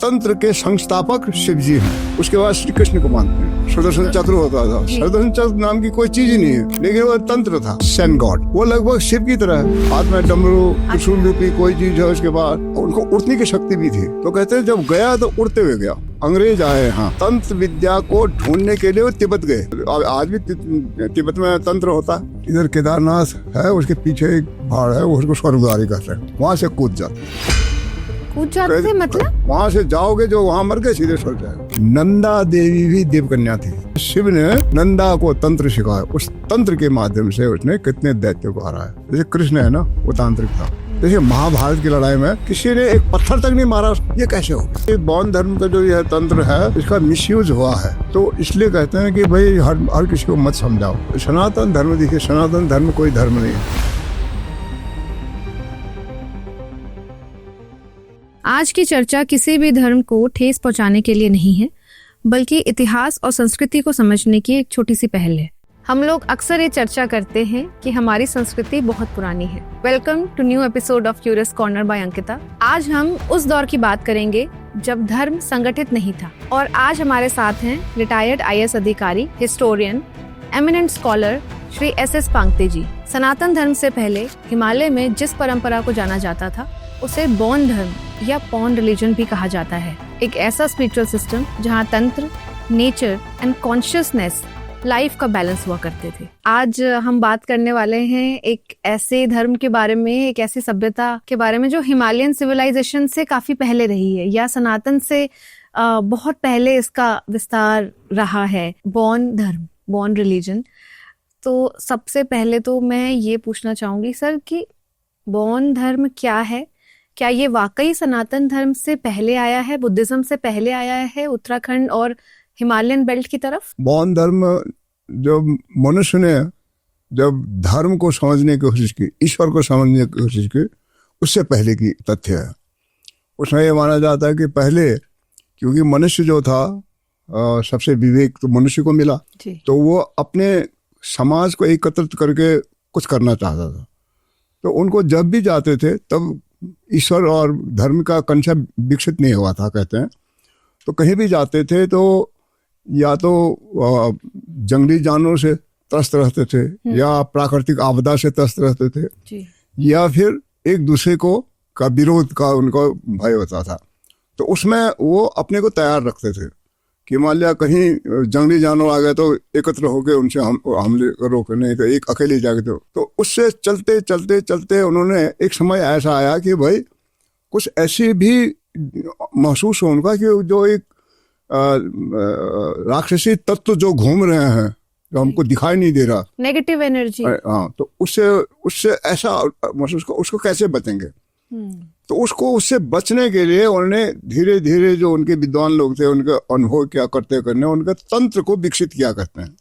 तंत्र के संस्थापक शिव जी हैं। उसके बाद श्री कृष्ण को मानते हैं। सुदर्शन चक्र होता था। सुदर्शन चक्र नाम की कोई चीज ही नहीं है, लेकिन वो तंत्र था। सन गॉड वो लगभग शिव की तरह है। हाथ में डमरू त्रिशूल रूपी कोई चीज है। उसके बाद उनको उड़ने की शक्ति भी थी। तो कहते हैं जब गया तो उड़ते हुए गया। अंग्रेज आए यहाँ तंत्र विद्या को ढूंढने के लिए वो तिब्बत गए। आज भी तिब्बत में तंत्र होता है। इधर केदारनाथ है, उसके पीछे एक पहाड़ है, उसको स्वर्गद्वारी कहते हैं। वहाँ से कूद जाते मतलब वहाँ से जाओगे जो वहाँ मर गए सीधे स्वर्ग जाएगा। नंदा देवी भी देवकन्या थी। शिव ने नंदा को तंत्र सिखाया। उस तंत्र के माध्यम से उसने कितने दैत्यों को हराया। जैसे कृष्ण है ना, वो तांत्रिक था। जैसे महाभारत की लड़ाई में किसी ने एक पत्थर तक नहीं मारा। ये कैसे हो? ये बौद्ध धर्म का जो यह तंत्र है, इसका मिसयूज हुआ है। तो इसलिए कहते हैं कि भाई हर किसी को मत समझाओ। सनातन धर्म देखिए, सनातन धर्म कोई धर्म नहीं है। आज की चर्चा किसी भी धर्म को ठेस पहुंचाने के लिए नहीं है, बल्कि इतिहास और संस्कृति को समझने की एक छोटी सी पहल है। हम लोग अक्सर ये चर्चा करते हैं कि हमारी संस्कृति बहुत पुरानी है। Welcome to new episode of curious corner by Ankita. आज हम उस दौर की बात करेंगे जब धर्म संगठित नहीं था। और आज हमारे साथ हैं रिटायर्ड IAS अधिकारी, historian, eminent scholar Shri SS पांगते जी। सनातन धर्म से पहले हिमालय में जिस परंपरा को जाना जाता था उसे बौद्ध धर्म या पॉन रिलीजन भी कहा जाता है। एक ऐसा स्पिरिचुअल सिस्टम जहाँ तंत्र, नेचर एंड कॉन्शियसनेस लाइफ का बैलेंस हुआ करते थे। आज हम बात करने वाले हैं एक ऐसे धर्म के बारे में, एक ऐसी सभ्यता के बारे में जो हिमालयन सिविलाइजेशन से काफी पहले रही है, या सनातन से बहुत पहले इसका विस्तार रहा है। बौद्ध धर्म, बौद्ध रिलीजन। तो सबसे पहले तो मैं ये पूछना चाहूंगी सर कि बौद्ध धर्म क्या है? क्या ये वाकई सनातन धर्म से पहले आया है, बुद्धिज्म से पहले आया है उत्तराखंड और हिमालयन बेल्ट की तरफ? बौद्ध धर्म जब मनुष्य ने जब धर्म को समझने की कोशिश की, ईश्वर को समझने की कोशिश की, उससे पहले की तथ्य है। उसमें ये माना जाता है कि पहले, क्योंकि मनुष्य जो था सबसे विवेक तो मनुष्य को मिला, तो वो अपने समाज को एकत्रित करके कुछ करना चाहता था। तो उनको जब भी जाते थे तब ईश्वर और धर्म का कंसेप्ट विकसित नहीं हुआ था, कहते हैं। तो कहीं भी जाते थे तो या तो जंगली जानवरों से त्रस्त रहते थे, या प्राकृतिक आपदा से त्रस्त रहते थे, या फिर एक दूसरे को का विरोध का उनको भय होता था। तो उसमें वो अपने को तैयार रखते थे कि मान लिया कहीं जंगली जानवर आ गए तो एकत्र होकर उनसे हमले रोके, नहीं तो एक अकेले जाके। तो उससे चलते चलते चलते उन्होंने एक समय ऐसा आया कि भाई कुछ ऐसी भी महसूस हो उनका कि जो एक राक्षसी तत्व जो घूम रहे हैं, जो हमको दिखाई नहीं दे रहा, नेगेटिव एनर्जी। हाँ, तो उससे ऐसा महसूस को उसको कैसे बचेंगे? तो उससे बचने के लिए उन्होंने धीरे धीरे जो उनके विद्वान लोग थे, उनके अनुभव क्या करते करने उनके तंत्र को विकसित किया करते हैं।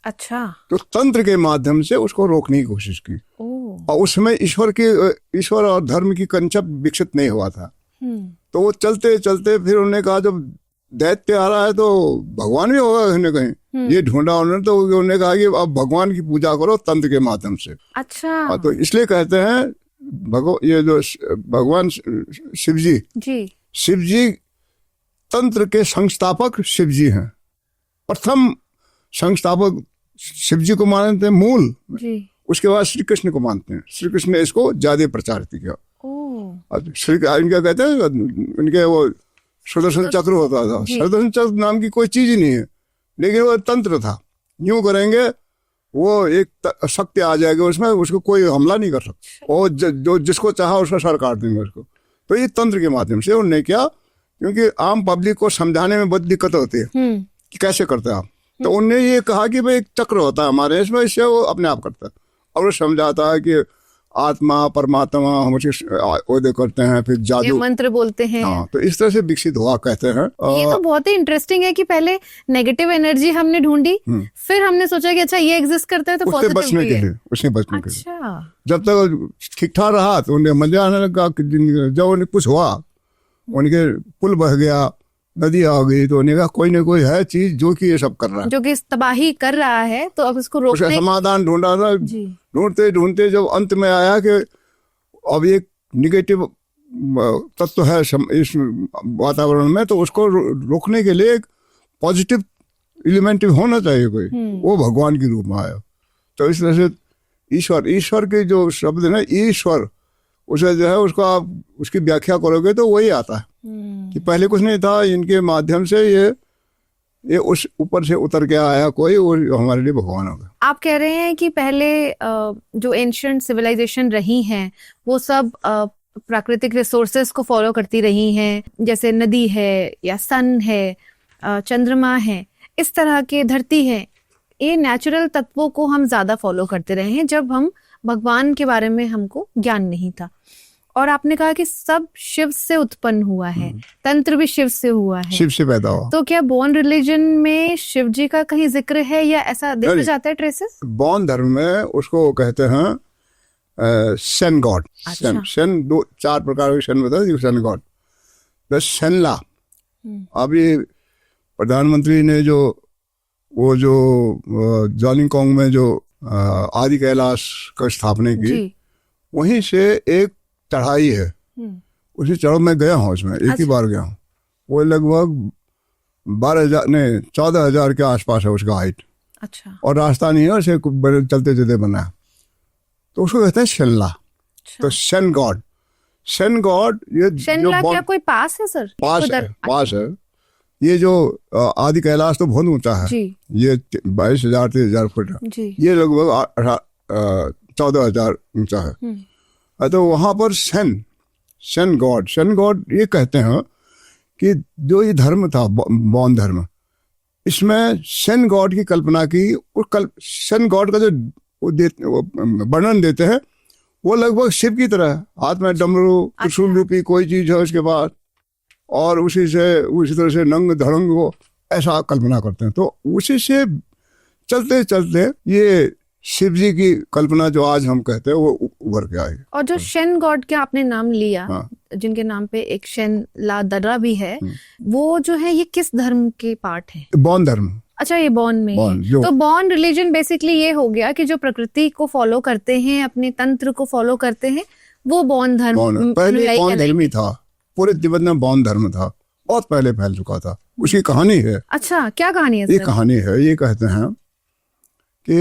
अच्छा। तो तंत्र के माध्यम से उसको रोकने की कोशिश की। और उसमें ईश्वर और धर्म की कंसेप्ट विकसित नहीं हुआ था। तो वो चलते चलते फिर उन्होंने कहा जब दैत्य आ रहा है तो भगवान भी होगा कहीं ना कहीं। ये ढूंढा उन्होंने, तो उन्होंने कहा कि अब भगवान की पूजा करो तंत्र के माध्यम से। अच्छा। तो इसलिए कहते हैं ये जो भगवान शिव जी तंत्र के संस्थापक शिव जी हैं। प्रथम संस्थापक शिव जी को मानते हैं मूल जी। उसके बाद श्री कृष्ण को मानते हैं। श्री कृष्ण ने इसको ज्यादा प्रचारित किया। श्री इनका कहते हैं इनके वो सुदर्शन चक्र होता था। सुदर्शन चक्र नाम की कोई चीज ही नहीं है, लेकिन वो तंत्र था। यूं करेंगे वो एक शक्ति आ जाएगी उसमें, उसको कोई हमला नहीं कर सकता। और जो जिसको चाहा उसका सर काट देंगे उसको। तो ये तंत्र के माध्यम से उन्होंने किया, क्योंकि आम पब्लिक को समझाने में बहुत दिक्कत होती है कि कैसे करते हैं आप। तो उन्होंने ये कहा कि भाई एक चक्र होता है हमारे इसमें, इससे वो अपने आप करता है। और वो समझाता है कि आत्मा परमात्मा हम उसके करते हैं, फिर जादू मंत्र बोलते हैं। हाँ, तो इस तरह से विकसित हुआ कहते हैं। ये तो बहुत ही इंटरेस्टिंग है कि पहले नेगेटिव एनर्जी हमने ढूंढी, फिर हमने सोचा कि अच्छा ये एग्जिस्ट करता है तो उससे बचने के लिए के लिए जब तक ठीक ठाक रहा तो उन्हें मजा आने लगा। जब उन्हें कुछ हुआ, उनके पुल बह गया, नदी आ गई, तो उन्हें कहा कोई ना कोई है चीज जो कि ये सब कर रहा है, जो कि तबाही कर रहा है, तो अब इसको रोकने समाधान ढूंढा था। ढूंढते ढूंढते जब अंत में आया कि अब एक निगेटिव तत्व है इस वातावरण में, तो उसको रोकने के लिए एक पॉजिटिव एलिमेंट होना चाहिए कोई, वो भगवान के रूप में आया। तो इस तरह से ईश्वर के जो शब्द है ना, ईश्वर, उसे जो है उसको आप उसकी व्याख्या करोगे तो वही आता है कि पहले कुछ नहीं था, इनके माध्यम से ये उस ऊपर से उतर के आया कोई, वो हमारे लिए भगवान होगा। आप कह रहे हैं कि पहले जो एंशिएंट सिविलाइजेशन रही हैं वो सब प्राकृतिक रिसोर्सेज को फॉलो करती रही हैं, जैसे नदी है या सन है, चंद्रमा है, इस तरह के धरती है, ये नेचुरल तत्वों को हम ज्यादा फॉलो करते रहे हैं जब हम भगवान के बारे में हमको ज्ञान नहीं था। और आपने कहा कि सब शिव से उत्पन्न हुआ है, तंत्र भी शिव से हुआ है, शिव से पैदा हुआ। तो क्या बौन रिलीजन में शिव जी का कहीं जिक्र है या ऐसा देखा जाता है ट्रेसेस? बौन धर्म में उसको कहते हैं सन गॉड। सन 4 प्रकार के सन बताए, सन गॉड। द सनला, अभी प्रधानमंत्री ने जो जॉलिंगकोंग में जो आदि कैलाश का स्थापना की, वहीं से एक चढ़ाई है, उसी चढ़ाई में गया हूँ, उसमें एक ही बार गया हूँ। वो लगभग 14,000 के आसपास है उसका हाइट। अच्छा। और रास्ता नहीं है, उसे चलते चलते बना है, तो उसको कहते हैं शनला। तो सन गॉड ये शनला क्या कोई पास है सर? पास है। ये जो आदि कैलाश तो बहुत ऊंचा है, ये 22,000 से 23,000 फुट है, ये लगभग 14,000 ऊंचा है। तो वहां पर सन गॉड ये कहते हैं कि जो ये धर्म था बौन धर्म, इसमें सन गॉड की कल्पना की। सन गॉड का जो वर्णन देते हैं वो लगभग शिव की तरह, हाथ में डमरू त्रिशूल रूपी कोई चीज है उसके पास, और उसी तरह से नंग धड़ंग को ऐसा कल्पना करते हैं। तो उसी से चलते चलते ये शिव जी की कल्पना जो आज हम कहते हैं वो उभर के आई। और जो शन गॉड के आपने नाम लिया, जिनके नाम पे एक शन ला दर्रा भी है, वो जो है ये किस धर्म के पार्ट है? बौन धर्म। अच्छा, ये बौन में है। तो बौन रिलीजन बेसिकली ये हो गया कि जो प्रकृति को फॉलो करते हैं, अपने तंत्र को फॉलो करते हैं, वो बौन धर्म। पहले बौन धर्म ही था, पूरे तिब्बत में बौन धर्म था, बहुत पहले फैल चुका था। उसकी कहानी है। अच्छा, क्या कहानी है? ये कहानी है, ये कहते हैं कि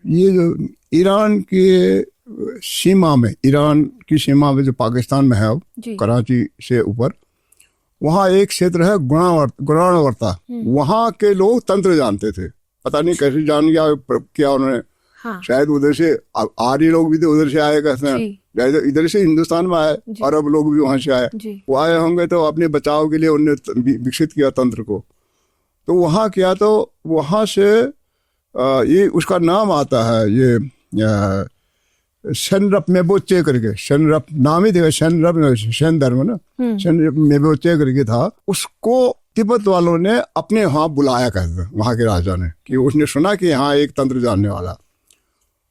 ये जो ईरान की सीमा में जो पाकिस्तान में है, कराची से ऊपर, वहाँ एक क्षेत्र है गुणावर्ता। वहाँ के लोग तंत्र जानते थे, पता नहीं कैसे जान गया क्या उन्होंने। शायद उधर से आर्य लोग भी थे, उधर से आए कहते हैं, इधर से हिंदुस्तान में आए, अरब लोग भी वहां से आए, वो आए होंगे तो अपने बचाव के लिए उन्होंने विकसित किया तंत्र को। तो वहाँ किया, तो वहां से ये उसका नाम आता है, ये शनरप मेबोचे करके, शनरप नाम ही देगा, शन धर्म ना, शनरप मेबोचे करके था। उसको तिब्बत वालों ने अपने यहाँ बुलाया, कहते हैं वहाँ के राजा ने, कि उसने सुना कि यहाँ एक तंत्र जानने वाला,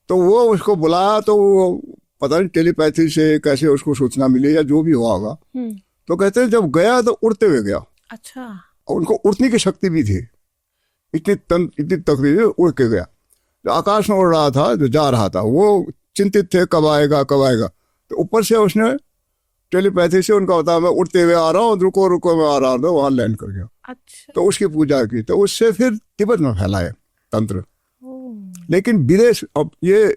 तो वो उसको बुलाया। तो वो पता नहीं टेलीपैथी से कैसे उसको सूचना मिली या जो भी हुआ होगा, तो कहते हैं जब गया तो उड़ते हुए गया। अच्छा। उनको उड़ने की शक्ति भी थी, इतनी तकलीफ उड़ के गया। जो आकाश में उड़ रहा था, जो जा रहा था, वो चिंतित थे कब आएगा। तो ऊपर से उसने टेलीपैथी से उनका बताया, मैं उड़ते हुए आ रहा हूँ, रुको मैं आ रहा हूँ, वहां लैंड कर गया। अच्छा। तो उसकी पूजा की, तो उससे फिर तिब्बत में फैलाए तंत्र। लेकिन विदेश, अब ये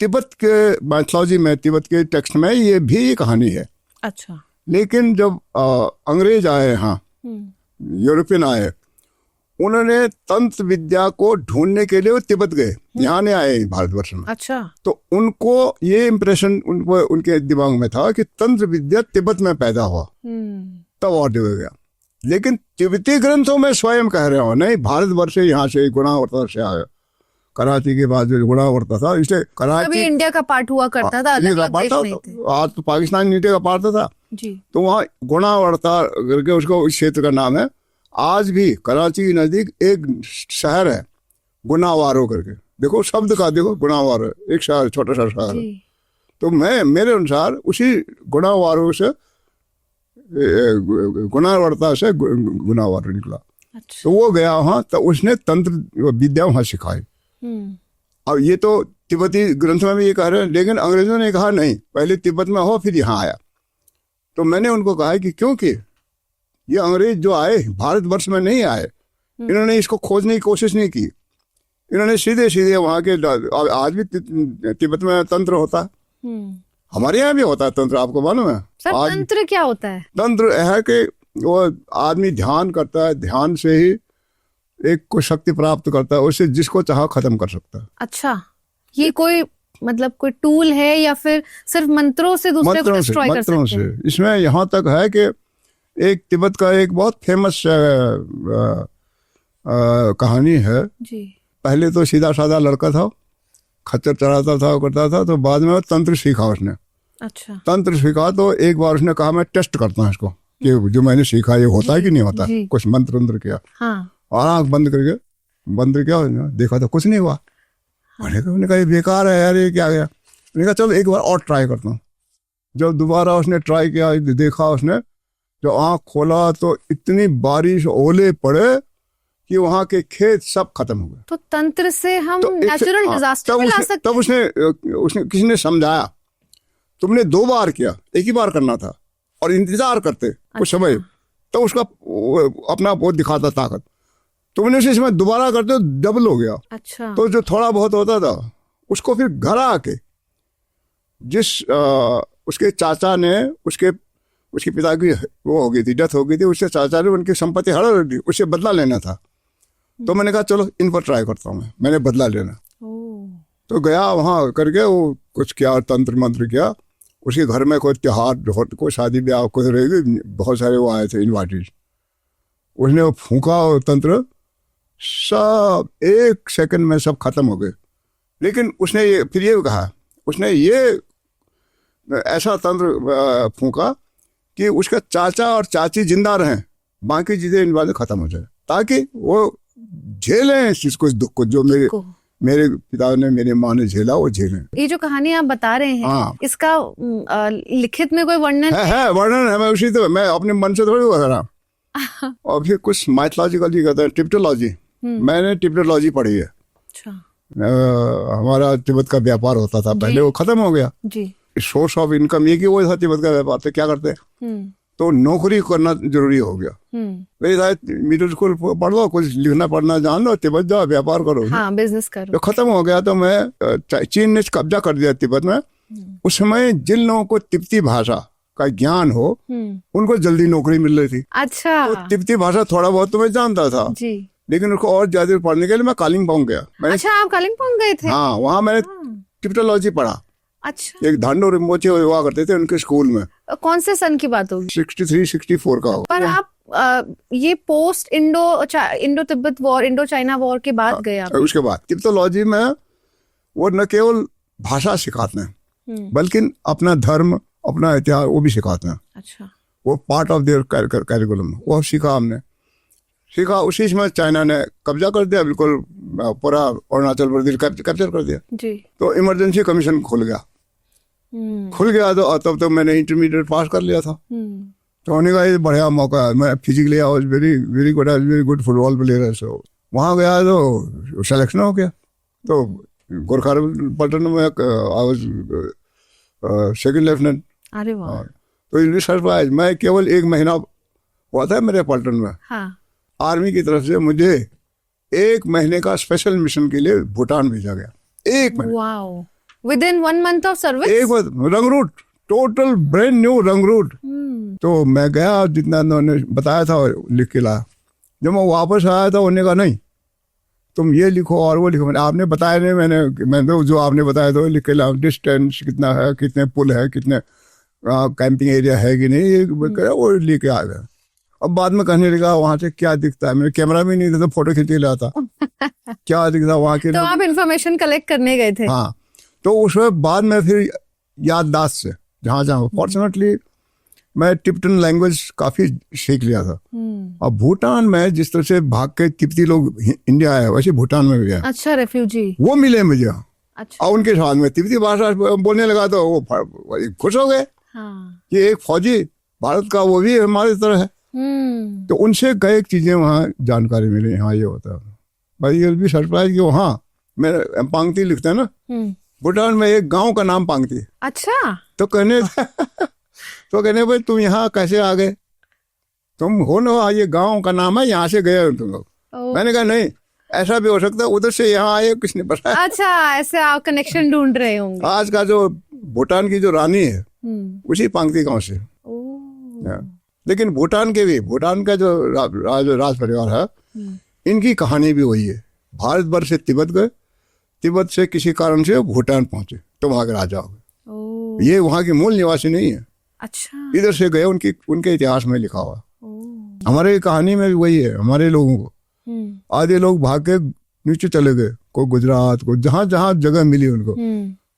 तिब्बत के माइथोलॉजी में, तिब्बत के टेक्स्ट में ये भी कहानी है। अच्छा। लेकिन जब अंग्रेज आए यहाँ, यूरोपियन आए, उन्होंने तंत्र विद्या को ढूंढने के लिए वो तिब्बत गए, यहाँ नहीं आए भारतवर्ष में। अच्छा। तो उनको ये इम्प्रेशन उनके दिमाग में था कि तंत्र विद्या तिब्बत में पैदा हुआ, तब और हो गया। लेकिन तिब्बती ग्रंथों में स्वयं कह रहे हो नहीं, भारतवर्ष से यहाँ से गुणावर्ता से आया, कराची के बाद जो गुणावर्ता था, इसलिए कराची इंडिया का पार्ट हुआ करता था, आज तो पाकिस्तान इंडिया का पार्ट था जी। तो वहाँ गुणावर्ता करके उसको उस क्षेत्र का नाम है। आज भी कराची के नजदीक एक शहर है गुनावारो करके, देखो शब्द का देखो, गुनावारो एक शहर, छोटा सा शहर है। तो मेरे अनुसार उसी गुनावारो से, गुनावर्ता से गुनावारो निकला। अच्छा। तो वो गया वहाँ, तो उसने तंत्र विद्या वहाँ सिखाई। अब ये तो तिब्बती ग्रंथ में भी ये कह रहे हैं, लेकिन अंग्रेजों ने कहा नहीं, पहले तिब्बत में हो फिर यहाँ आया। तो मैंने उनको कहा कि क्योंकि ये अंग्रेज जो आए भारतवर्ष में नहीं आए, इन्होंने इसको खोजने की कोशिश नहीं की, इन्होंने सीधे सीधे वहाँ के, आज भी तिब्बत में तंत्र होता है, हमारे यहाँ भी होता है तंत्र, आपको मालूम है? सर तंत्र क्या होता है? तंत्र है कि वो आदमी ध्यान करता है, ध्यान से ही एक को शक्ति प्राप्त करता है, उससे जिसको चाहा खत्म कर सकता है। अच्छा, ये कोई मतलब कोई टूल है या फिर सिर्फ मंत्रों से दूसरे को डिस्ट्रॉय कर सकते हैं? इसमें यहाँ तक है कि एक तिब्बत का एक बहुत फेमस कहानी है जी। पहले तो सीधा साधा लड़का था, खच्चर चढ़ाता था, करता था, तो बाद में तंत्र सीखा उसने। अच्छा। तंत्र सीखा तो एक बार उसने कहा मैं टेस्ट करता हूँ इसको कि जो मैंने सीखा ये होता है कि नहीं होता। कुछ मंत्र किया, हाँ। और आँख बंद किया, देखा तो कुछ नहीं हुआ। उन्होंने कहा ये बेकार है यार, ये क्या गया। मैंने कहा चलो एक बार और ट्राई करता हूँ। जब दोबारा उसने ट्राई किया, देखा उसने, जो आँख खोला तो इतनी बारिश ओले पड़े कि वहाँ के खेत सब खत्म हो गए। तो तंत्र से हम नेचुरल डिजास्टर में ला सकते हैं। तब उसने किसी ने समझाया, तुमने 2 बार किया, एक ही बार करना था, और इंतजार करते कुछ समय, तो उसका अपना बहुत दिखाता ताकत। तुमने उसे समय दोबारा करते डबल हो गया। अच्छा। तो जो थोड़ा बहुत होता था उसको फिर घर आके जिस उसके चाचा ने उसके पिता की वो हो गई थी, डेथ हो गई थी, उसके चाचा ने उनकी संपत्ति हड़प दी, उससे बदला लेना था। तो मैंने कहा चलो इन पर ट्राई करता हूँ, मैंने बदला लेना। तो गया वहाँ करके वो कुछ किया, तंत्र मंत्र किया। उसके घर में कोई त्योहार, कोई शादी ब्याह कुछ रहेगी, बहुत सारे वो आए थे इन्वाइटेड। उसने वो फूंका और तंत्र, सब 1 सेकंड में सब खत्म हो गए। लेकिन उसने ये कहा, उसने ये ऐसा तंत्र फूंका कि उसका चाचा और चाची जिंदा रहें, बाकी चीजें इन बातें खत्म हो जाए, ताकि वो झेलें इस चीज को, इस दुख को जो मेरे पिता ने, मेरी माँ ने झेला, वो झेलें। ये जो कहानी आप बता रहे हैं, हाँ। इसका लिखित में कोई वर्णन है? वर्णन है, मैं उसी तो मैं अपने मन से थोड़ी बता रहा। और फिर कुछ माइथोलॉजिकल जी कहते हैं, टिप्टोलॉजी। मैंने टिप्टोलॉजी पढ़ी है। अच्छा। हमारा तिब्बत का व्यापार होता था पहले, वो खत्म हो गया जी। सोर्स ऑफ इनकम ये कि वो था तिब्बत का व्यापार। तो क्या करते हैं, तो नौकरी करना जरूरी हो गया। मिडिल स्कूल पढ़ लो, कुछ लिखना पढ़ना जान लो, तिब्बत जाओ व्यापार करो, हाँ, बिजनेस करो। तो खत्म हो गया। तो मैं चीन ने कब्जा कर दिया तिब्बत में। उस समय जिन लोगों को तिब्बती भाषा का ज्ञान हो उनको जल्दी नौकरी मिल रही थी। अच्छा। तो तिब्बती भाषा थोड़ा बहुत तो मैं जानता था जी, लेकिन उसको और ज्यादा पढ़ने के लिए मैं कालिम्पोंग गया। अच्छा, आप कालिम्पोंग गए थे? हाँ, वहाँ मैंने टिप्टोलॉजी पढ़ा। अच्छा। एक धांडो रिम्पोचे हुआ करते थे उनके स्कूल में। कौन से सन की बात होगी? 63-64 का होगा। पर आप ये post Indo Tibet war, Indo China war के बाद गए आप? उसके बाद टिप्टोलॉजी में वो न केवल भाषा सिखाते हैं बल्कि अपना धर्म, अपना इतिहास वो भी सिखाते हैं। अच्छा। वो पार्ट ऑफ देयर कैरिकुलम, वो सीखा हमने। उसी समय चाइना ने कब्जा कर दिया, बिल्कुल पूरा अरुणाचल प्रदेश कैप्चर कर दिया जी। तो इमरजेंसी कमीशन खुल गया तो तब तो मैंने इंटरमीडिएट पास कर लिया था। तो उन्होंने कहा ये बढ़िया मौका है। मैं physically I was very good football player. So वहाँ गया तो सिलेक्शन हो गया। तो गोरखा पलटन में आई वाज सेकंड लेफ्टिनेंट। अरे वाह। तो सरप्राइज, मैं केवल 1 महीना हुआ था मेरे पलटन में। हाँ। आर्मी की तरफ से मुझे 1 महीने का स्पेशल मिशन के लिए भूटान भेजा गया। 1 महीने। Wow. Within 1 month of service? रंग रूट, टोटल ब्रांड न्यू रंग रूट। तो मैं गया, जितना उन्होंने बताया था लिख के लाया। जब मैं वापस आया था उन्होंने कहा नहीं तुम ये लिखो और वो लिखो। मैंने आपने बताया नहीं, मैंने तो जो आपने बताया था लिख के लाया। डिस्टेंस कितना है, कितने पुल है, कितने कैंपिंग एरिया है कि नहीं, ये वो लिख के आ गया। अब बाद में कहने लगा वहां से क्या दिखता है, मेरे कैमरा भी नहीं था तो फोटो खींच के लाया था। क्या दिखता वहां के। तो आप इन्फॉर्मेशन कलेक्ट करने गए थे? हाँ। तो उसमें बाद में फिर याददाश्त से जहाँ फॉर्चुनेटली मैं टिप्टन लैंग्वेज काफी सीख लिया था। और भूटान में जिस तरह से भाग के तिब्बती लोग इंडिया आए, वैसे भूटान में भी आए। अच्छा, रेफ्यूजी वो मिले मुझे। अच्छा। और उनके साथ में तिब्बती भाषा बोलने लगा तो वो खुश हो गए। हाँ। कि एक फौजी भारत का वो भी हमारी तरह है। तो उनसे कई चीजें वहाँ जानकारी मिली, हाँ ये होता है। भाई ये भी सरप्राइज कि वहाँ मैं पांगती लिखते हैं ना, भूटान में एक गांव का नाम पांगती। अच्छा। तो कहने भाई तुम यहाँ कैसे आ गए, तुम हो ना, ये गांव का नाम है, यहाँ से गए हो तुम लोग। मैंने कहा नहीं, ऐसा भी हो सकता है उधर से यहाँ आए, किसने बताया। अच्छा, ऐसे आप कनेक्शन ढूंढ रहे होंगे। आज का जो भूटान की जो रानी है उसी पांगती गांव से। लेकिन भूटान का जो राज परिवार है, इनकी कहानी भी वही है। भारतवर्ष से तिब्बत गए, तिब्बत से किसी कारण से भूटान पहुंचे, तो वहां के राजा हो गए। ये वहां के मूल निवासी नहीं है। अच्छा। इधर से गए, उनके इतिहास में लिखा हुआ। हमारे कहानी में भी वही है। हमारे लोगों को आधे लोग भाग के नीचे चले गए, कोई गुजरात, को जहां जहां जगह मिली उनको,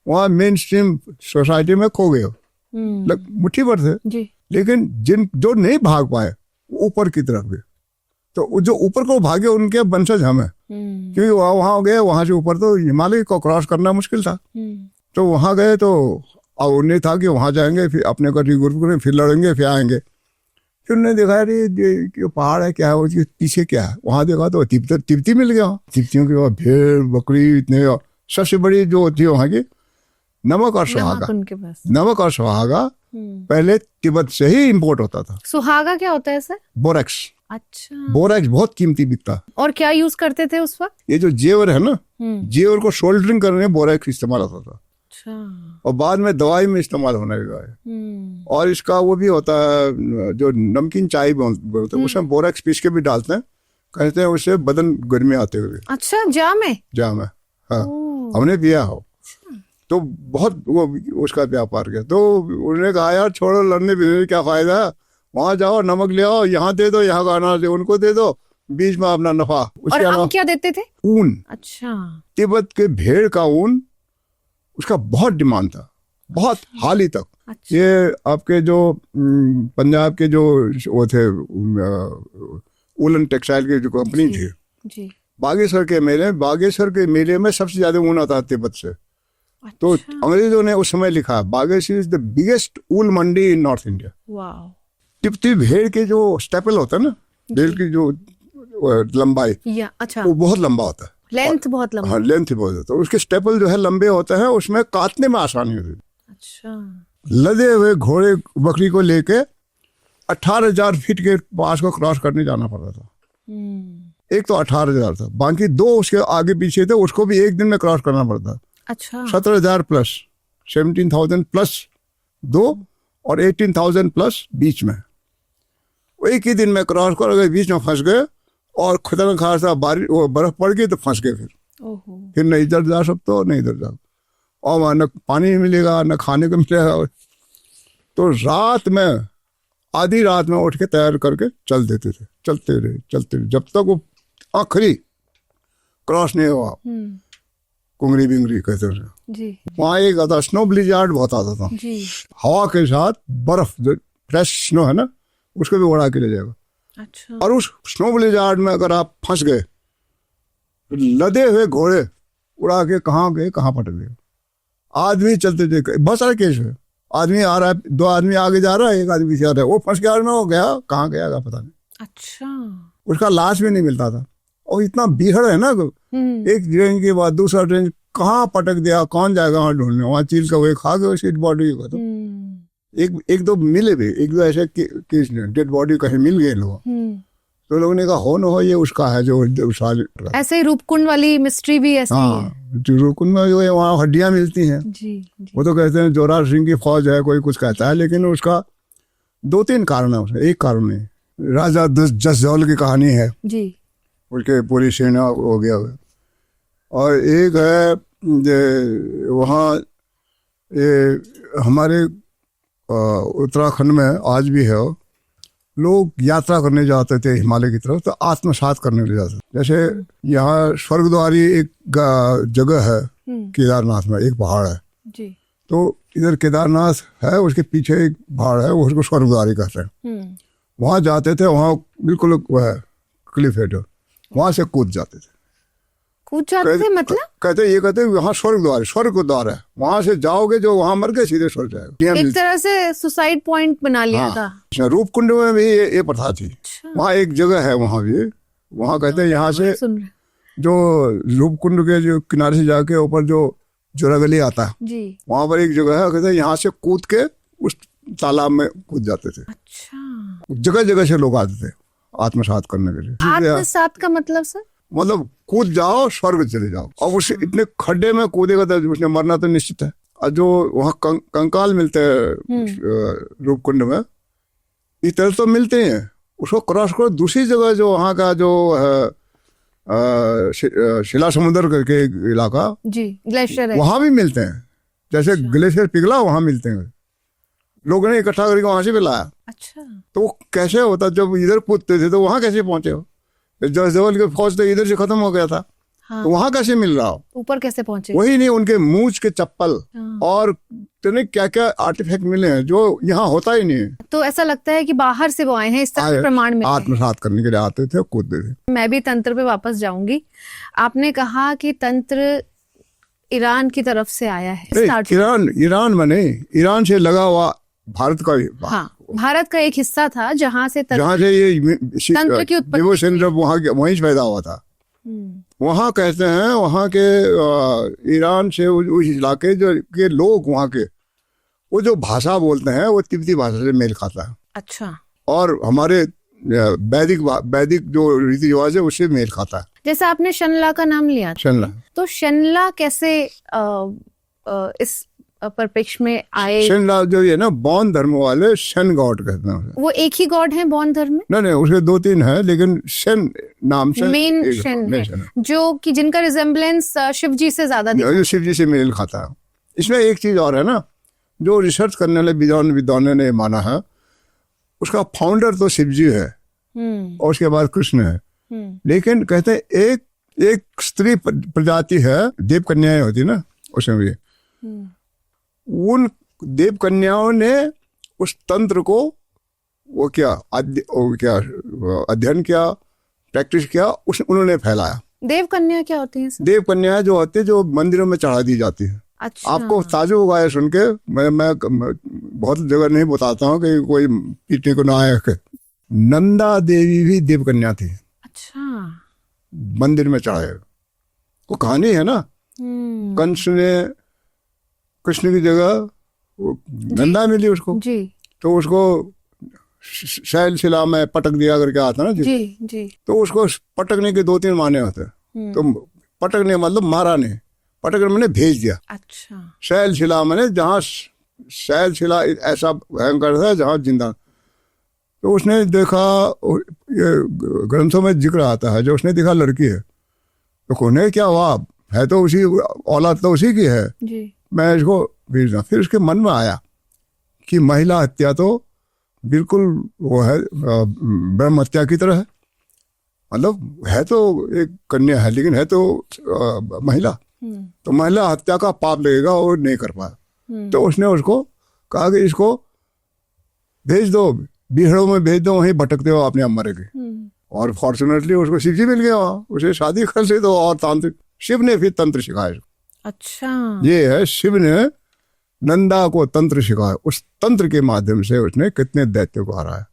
वहां मेन स्ट्रीम सोसाइटी में खो गए, मुट्ठी भर थे। लेकिन जो नहीं भाग पाए ऊपर की तरफ गए, तो जो ऊपर को भागे उनके वंशज हम है, क्योंकि वहां गए, वहां से ऊपर तो हिमालय को क्रॉस करना मुश्किल था। तो वहां गए तो और उन्हें था कि वहां जाएंगे, फिर अपने को रिग्रुप करें, फिर लड़ेंगे, फिर आएंगे। फिर उन्होंने देखा ये पहाड़ है, क्या है उसके पीछे क्या है, वहां देखा तो तिब्बती मिल गया। तिब्बतियों के बाद भेड़ बकरी इतने, सबसे बड़ी जो होती है वहां की नमक और सुहागा। नमक और सुहागा पहले तिब्बत से ही इंपोर्ट होता था। सुहागा क्या होता है सर? बोरेक्स। अच्छा। बोरेक्स बहुत कीमती बिकता। और क्या यूज करते थे उस वक्त? ये जो जेवर है ना, जेवर को सोल्डरिंग करने में बोरेक्स इस्तेमाल होता था। अच्छा। और बाद में दवाई में इस्तेमाल होने लगा है। और इसका वो भी होता है जो नमकीन चाय बोलते हैं, उसमें बोरेक्स पीस के भी डालते हैं, कहते हैं उससे बदन गर्मी आते हुए। अच्छा, जाम है। हाँ, हमने पिया हो तो बहुत वो उसका व्यापार किया। तो उन्होंने कहा यार छोड़ो, लड़ने भी क्या फायदा है, वहां जाओ, नमक ले आओ, यहाँ दे दो, यहाँ का अनाज दे उनको दे दो, बीच में अपना नफा। और हम क्या देते थे? ऊन। अच्छा। तिब्बत के भेड़ का ऊन, उसका बहुत डिमांड था, बहुत हाल ही तक। अच्छा। ये आपके जो पंजाब के जो वो थे वुलन टेक्सटाइल की जो कंपनी थी जी। बागेश्वर के मेले में सबसे ज्यादा ऊन आता है तिब्बत से। अच्छा। तो अंग्रेजों ने उस समय लिखा Bageshwar is the biggest wool Mandi in north India. तिब्बती भेड़ के जो स्टेपल होता है ना, भेड़ की जो लंबाई, अच्छा, वो बहुत लंबा होता है, लेंथ बहुत लंबा। हाँ, लेंथ बहुत होता है। उसके स्टेपल जो है लंबे होते हैं, उसमें काटने में आसानी होती है। अच्छा। लदे हुए घोड़े बकरी को लेके 18,000 फीट के पास को क्रॉस करने जाना पड़ता था। एक तो 18,000 था, बाकी दो उसके आगे पीछे थे, उसको भी एक दिन में क्रॉस करना पड़ता। अच्छा। 17,000 प्लस 17,000 प्लस 2 और 18,000 प्लस बीच में, एक ही दिन में क्रॉस कर गए, बीच में फंस गए और खतरनाक खासा बर्फ पड़ गई तो फंस गए। फिर न इधर जा सकते हो न इधर जाओ, और वहाँ न पानी मिलेगा न खाने को मिलेगा। तो रात में, आधी रात में उठ के तैयार करके चल देते थे, चलते रहे जब तक वो आखिरी क्रॉस नहीं हुआ। कुंगरी बिंगरी कहते थे। वहाँ एक आता स्नो ब्लिजार्ड बहुत आता था जी। हवा के साथ बर्फ जो फ्रेश स्नो है ना, उसको भी उड़ा के ले जाएगा। अच्छा। और उस स्नो ब्लिजार्ड में अगर आप फंस गए, लदे हुए घोड़े उड़ा के कहाँ गए, कहाँ पटक गए। आदमी चलते थे, बहुत सारे केस है, आदमी आ रहा है, 2 आदमी आगे जा रहा है, एक आदमी पीछे आ रहा है, वो फंस गया में हो गया, कहाँ गया पता नहीं। अच्छा। उसका लाश भी नहीं मिलता था। और इतना बीहड़ है ना, एक ट्रेन के बाद दूसरा ट्रेन, कहाँ पटक दिया, कौन जाएगा वहां ढूंढने, वहां चील का हुए खा गए उसकी बॉडी को। तो एक दो मिले भी, एक दो ऐसे केस डेड बॉडी कहीं मिल गए लोग, तो लोगों ने कहा हो न हो ये उसका है जो साल। ऐसे ही रूपकुंड वाली मिस्ट्री भी ऐसी है। रूपकुंड में जो है वहाँ हड्डियां मिलती हैं जी। वो तो कहते हैं जोरावर सिंह की फौज है, कोई कुछ कहता है, लेकिन उसका 2-3 कारण है उसमें, एक कारण नहीं। राजा जसदौल की कहानी है जी, उसके पूरी सेना हो गया हुआ। और एक है वहाँ हमारे उत्तराखंड में आज भी है, लोग यात्रा करने जाते थे हिमालय की तरफ, तो आत्मसात करने ले जाते थे। जैसे यहाँ स्वर्गद्वारी एक जगह है केदारनाथ में, एक पहाड़ है जी। तो इधर केदारनाथ है, उसके पीछे एक पहाड़ है, उसको स्वर्गद्वारी कहते हैं। वहाँ जाते थे, वहाँ बिल्कुल वह है क्लिफ हेड, वहां से कूद जाते थे। मतलब कहते यहाँ स्वर्ग द्वार है, वहां से जाओगे जो वहां मर गए सीधे स्वर्ग जाएगा। एक तरह से सुसाइड पॉइंट बना लिया था। रूपकुंड में भी ये प्रथा थी। अच्छा। वहाँ एक जगह है, वहां भी, वहां कहते हैं यहाँ से जो रूपकुंड के जो किनारे से जाके ऊपर जो जोरागली आता है, जी। वहां पर एक जगह है, कहते हैं यहाँ से कूद के उस तालाब में कूद जाते थे। अच्छा, जगह जगह से लोग आते थे आत्मसात करने के लिए। आत्मसात का मतलब सर? मतलब कूद जाओ, स्वर्ग चले जाओ। और उसे इतने खड्डे में कूदेगा तो उसने मरना तो निश्चित है। और जो वहाँ कंकाल मिलते हैं रूपकुंड में, इस तरह तो मिलते हैं, उसको क्रॉस करो दूसरी जगह जो वहाँ का जो है शिला समुद्र करके इलाका, जी, ग्लेशियर है, वहां भी मिलते हैं। जैसे ग्लेशियर पिघला वहां मिलते हैं, लोगों ने इकट्ठा करके वहां से भी लाया। अच्छा, तो वो कैसे होता, जब इधर कूदते थे तो वहां कैसे पहुंचे हो? जयसवाल की फौज तो इधर से खत्म हो गया था। हाँ। तो वहां कैसे मिल रहा हो? ऊपर कैसे पहुंचे? वही नहीं, उनके मूंछ के चप्पल और क्या क्या आर्टिफैक्ट मिले हैं जो यहाँ होता ही नहीं है। तो ऐसा लगता है कि बाहर से वो आए हैं, इस तरह प्रमाण में आत्मसात करने के लिए आते थे, कूदते थे। मैं भी तंत्र पे वापस जाऊंगी। आपने कहा कि तंत्र ईरान की तरफ से आया है। ईरान में नहीं, ईरान से लगा हुआ भारत का, हाँ, भारत का एक हिस्सा था जहाँ से ये तंत्र की उत्पत्ति जब वहीं से पैदा हुआ था। वहाँ कहते हैं, वहाँ के ईरान से उस इलाके जो के लोग, वहाँ के वो जो भाषा बोलते हैं वो तिब्बती भाषा से मेल खाता है। अच्छा। और हमारे वैदिक जो रीति रिवाज है उससे मेल खाता है। जैसे आपने शनला का नाम लिया, शनला, तो शनला कैसे इस परिप्रेक्ष्य में आए? शनला जो है ना, बौद्ध धर्म वाले शन गॉड कहते हैं। वो एक ही गॉड है बौद्ध धर्म में? नहीं, उसके 2-3 है, लेकिन शन नाम से मेन शन है, जो कि जिनका रिजेम्बलेंस शिव जी से ज्यादा दिखता है, शिव जी से मेल खाता है। इसमें एक चीज और है ना, जो रिसर्च करने वाले विद्वानों ने माना है, उसका फाउंडर तो शिव जी है और उसके बाद कृष्ण है। लेकिन कहते हैं एक स्त्री प्रजाति है, देव कन्याएं होती ना उसमें भी, उन देव कन्याओं ने उस तंत्र को वो अध्ययन किया, प्रैक्टिस किया, उन्होंने फैलाया। देव कन्या क्या होती है? देव कन्या जो होती है, जो मंदिरों में चढ़ा दी जाती है। अच्छा। आपको ताजुब होगा है सुन के, मैं बहुत जगह नहीं बताता हूँ कि कोई पीटने को ना आए। नंदा देवी भी देव कन्या थी। अच्छा। मंदिर में चढ़ाए, वो कहानी है ना। कंस ने कृष्ण की जगह नंदा मिली उसको जी, तो उसको शैल शिला में पटक दिया करके आता ना जी। तो उसको पटकने के 2-3 माने होते। तो पटकने मतलब मारा नहीं, पटकने मैंने भेज दिया। अच्छा। शैल शिला मैंने, जहाँ शैल शिला ऐसा भयंकर था जहाँ जिंदा। तो उसने देखा, ये ग्रंथों में जिक्र आता है, जो उसने देखा लड़की है, तो कोने क्या हुआ, है तो उसी औलाद तो उसी की है जी, मैं इसको भेज दूँ। फिर उसके मन में आया कि महिला हत्या तो बिल्कुल वो है ब्रह्म हत्या की तरह है, मतलब है तो एक कन्या है लेकिन है तो महिला, तो महिला हत्या का पाप लगेगा और नहीं कर पाया। तो उसने उसको कहा कि इसको भेज दो, बिहड़ों में भेज दो, वहीं भटकते हो अपने आप मरेगी। और फॉर्चुनेटली उसको शिव जी मिल गया, उसे शादी कर ली। तो और तांत्रिक शिव ने फिर तंत्र सिखाया। अच्छा, ये है शिव ने नंदा को तंत्र सिखाया। उस तंत्र के माध्यम से उसने कितने दैत्य को हराया।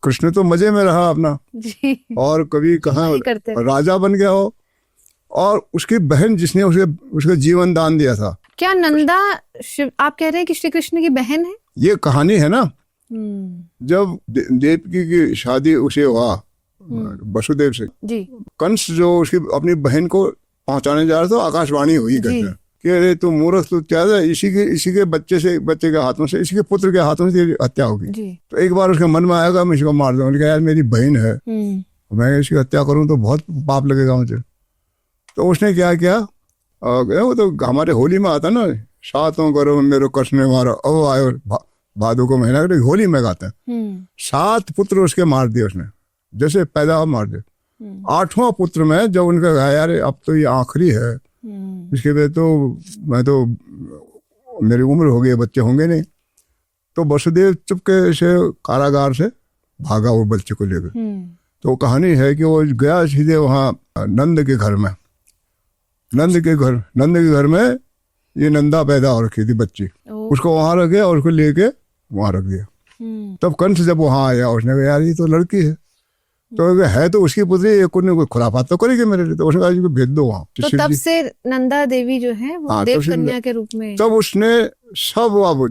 कृष्ण तो मजे में रहा अपना जी, और कभी कहाँ राजा बन गया हो। और उसकी बहन जिसने उसके जीवन दान दिया था, क्या नंदा शिव, आप कह रहे हैं कि श्री कृष्ण की बहन है? ये कहानी है ना। जब देवकी की शादी उसे हुआ वसुदेव से जी, कंस जो उसकी अपनी बहन को पहुंचाने जा रहा था, आकाशवाणी हुई कहते हैं कि अरे तू मूर्ख, तू क्या है, इसी के बच्चे के हाथों से, इसी के पुत्र के हाथों से हत्या होगी। तो एक बार उसके मन में आएगा मैं इसको मार दूंगा, यार मेरी बहन है, मैं इसकी हत्या करूं तो बहुत पाप लगेगा मुझे। तो उसने क्या किया, वो तो हमारे होली में आता ना, सातों करो मेरे कृष्ण मारो, ओ आयो भादो को महीना, होली में गाते हैं। 7 पुत्र उसके मार दिए उसने, जैसे पैदा मार दिए। 8वां पुत्र में जब उनका कहा यार अब तो ये आखिरी है, इसके बाद तो मैं तो मेरी उम्र हो गई, बच्चे होंगे नहीं। तो वसुदेव चुपके से कारागार से भागा वो बच्चे को लेकर। तो कहानी है कि वो गया सीधे वहाँ नंद के घर में, नंद के घर में ये नंदा पैदा हो रखी थी बच्ची, उसको वहां रख गया और उसको लेके वहां रख दिया। तब कंस जब वहां आया उसने कहा यार ये तो लड़की है, तो है तो उसकी पुत्री, कोई खुराफात तो करेगी मेरे लिए, तो उसने कहा जी को भेज दो वहाँ। तो तब से नंदा देवी जो है वो देव कन्या के रूप में, तब उसने सब, अब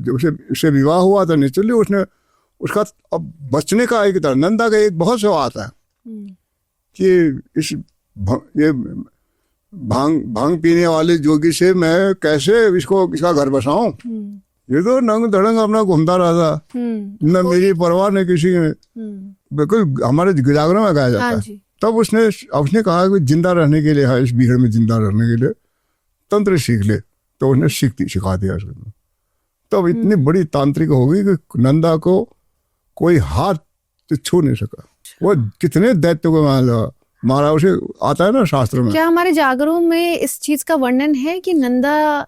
उसे विवाह हुआ था नेचुरली, उसने उसका अब बचने का एक तरह, नंदा का एक बहुत सवाल आता है कि ये भांग पीने वाले जोगी से मैं कैसे इसका घर बसाऊं। ये तो नंग धड़ंग अपना घूमता रहा था, न मेरी परवाह न किसी में, बिल्कुल हमारे जागरण में गाया जाता है। तब उसने कहा कि जिंदा रहने के लिए, इस भीड़ में जिंदा रहने के लिए तंत्र सीख ले, तो उसने सिखा दिया उसको। तब इतनी बड़ी तांत्रिक हो गई कि नंदा को कोई हाथ तो छू नहीं सका। वो कितने दैत्य को मारा, उसे आता है ना शास्त्र में। क्या हमारे जागरों में इस चीज का वर्णन है कि नंदा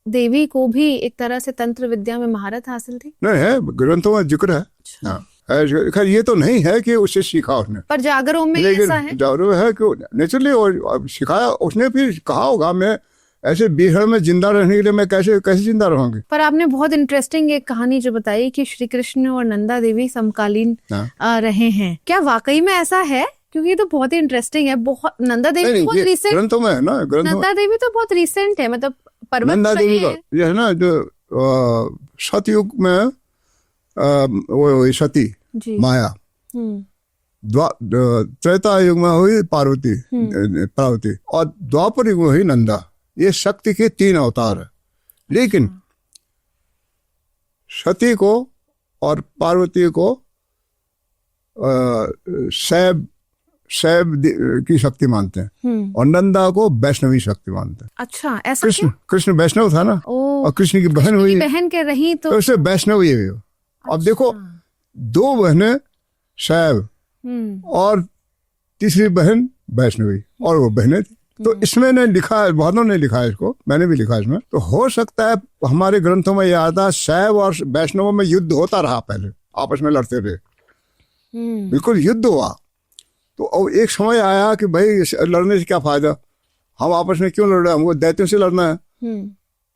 देवी को भी एक तरह से तंत्र विद्या में महारत हासिल थी? नहीं, है ग्रंथों में जिक्र है। हाँ, खैर ये तो नहीं है कि उससे सीखा उसने, पर जागरों में ऐसा है, जागरों है कि नेचुरली और सिखाया उसने, फिर कहा होगा मैं ऐसे बीहड़ में जिंदा रहने के लिए मैं कैसे जिंदा रहूंगी। पर आपने बहुत इंटरेस्टिंग एक कहानी जो बताई कि श्री कृष्ण और नंदा देवी समकालीन रहे हैं, क्या वाकई में ऐसा है? क्योंकि ये तो बहुत ही इंटरेस्टिंग है। बहुत नंदा देवी बहुत रिसेंट ग्रंथों में है ना, नंदा देवी तो बहुत रिसेंट है, मतलब पर्वत नंदा देवी का ये है ना, जो सतयुग में वो सती माया, त्रेता युग में हुई पार्वती और द्वापर युग में हुई नंदा। ये शक्ति के 3 अवतार है। लेकिन सती को और पार्वती को शैव की शक्ति मानते हैं और नंदा को वैष्णवी शक्ति मानते हैं। अच्छा, ऐसा कृष्ण वैष्णव था ना, और कृष्ण की बहन हुई, बहन के रही तो उसे वैष्णव ही हुई। अब देखो 2 बहनें शैव और तीसरी बहन वैष्णवी, और वो बहनें थी। तो इसमें ने लिखा है, बहुतों ने लिखा है इसको, मैंने भी लिखा इसमें। तो हो सकता है हमारे ग्रंथों में यह आता, शैव और वैष्णवों में युद्ध होता रहा, पहले आपस में लड़ते रहे, बिल्कुल युद्ध हुआ। तो अब एक समय आया कि भाई लड़ने से क्या फायदा, हम आपस में क्यों लड़ रहे हैं, हमको दैत्यों से लड़ना है।